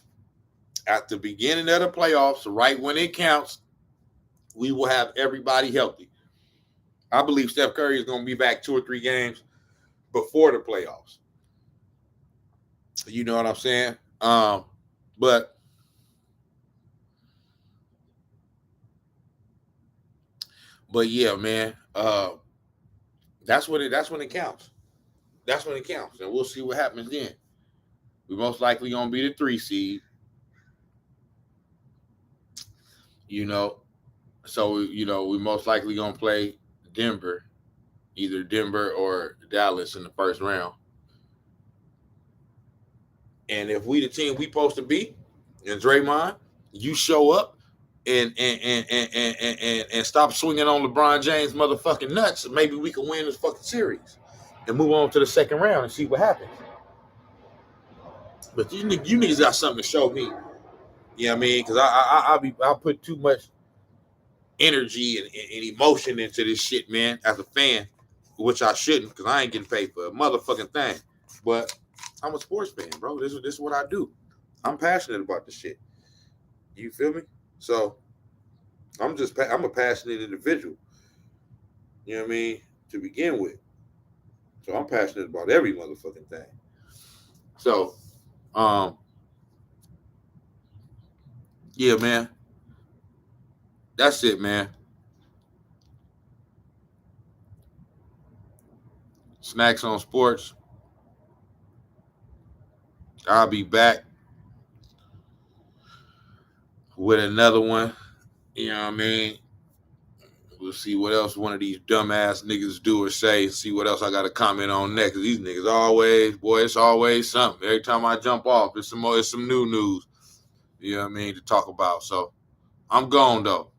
A: at the beginning of the playoffs, right when it counts, we will have everybody healthy. I believe Steph Curry is going to be back 2 or 3 games before the playoffs. You know what I'm saying? But yeah, man. That's when it counts. That's when it counts, and we'll see what happens then. We most likely gonna be the 3 seed. So we most likely gonna play Denver, either Denver or Dallas in the first round. And if we the team we supposed to be, and Draymond, you show up and stop swinging on LeBron James motherfucking nuts, maybe we can win this fucking series and move on to the second round and see what happens. But you niggas got something to show me. You know what I mean? Because I'll put too much energy and emotion into this shit, man, as a fan, which I shouldn't, because I ain't getting paid for a motherfucking thing. But I'm a sports fan, bro. This is what I do. I'm passionate about this shit. You feel me? So I'm a passionate individual. You know what I mean? To begin with. So I'm passionate about every motherfucking thing. So, yeah, man. That's it, man. Snax on Sportz. I'll be back with another one. You know what I mean? We'll see what else one of these dumbass niggas do or say. See what else I got to comment on next. These niggas it's always something. Every time I jump off, it's some new news. You know what I mean? To talk about. So I'm gone though.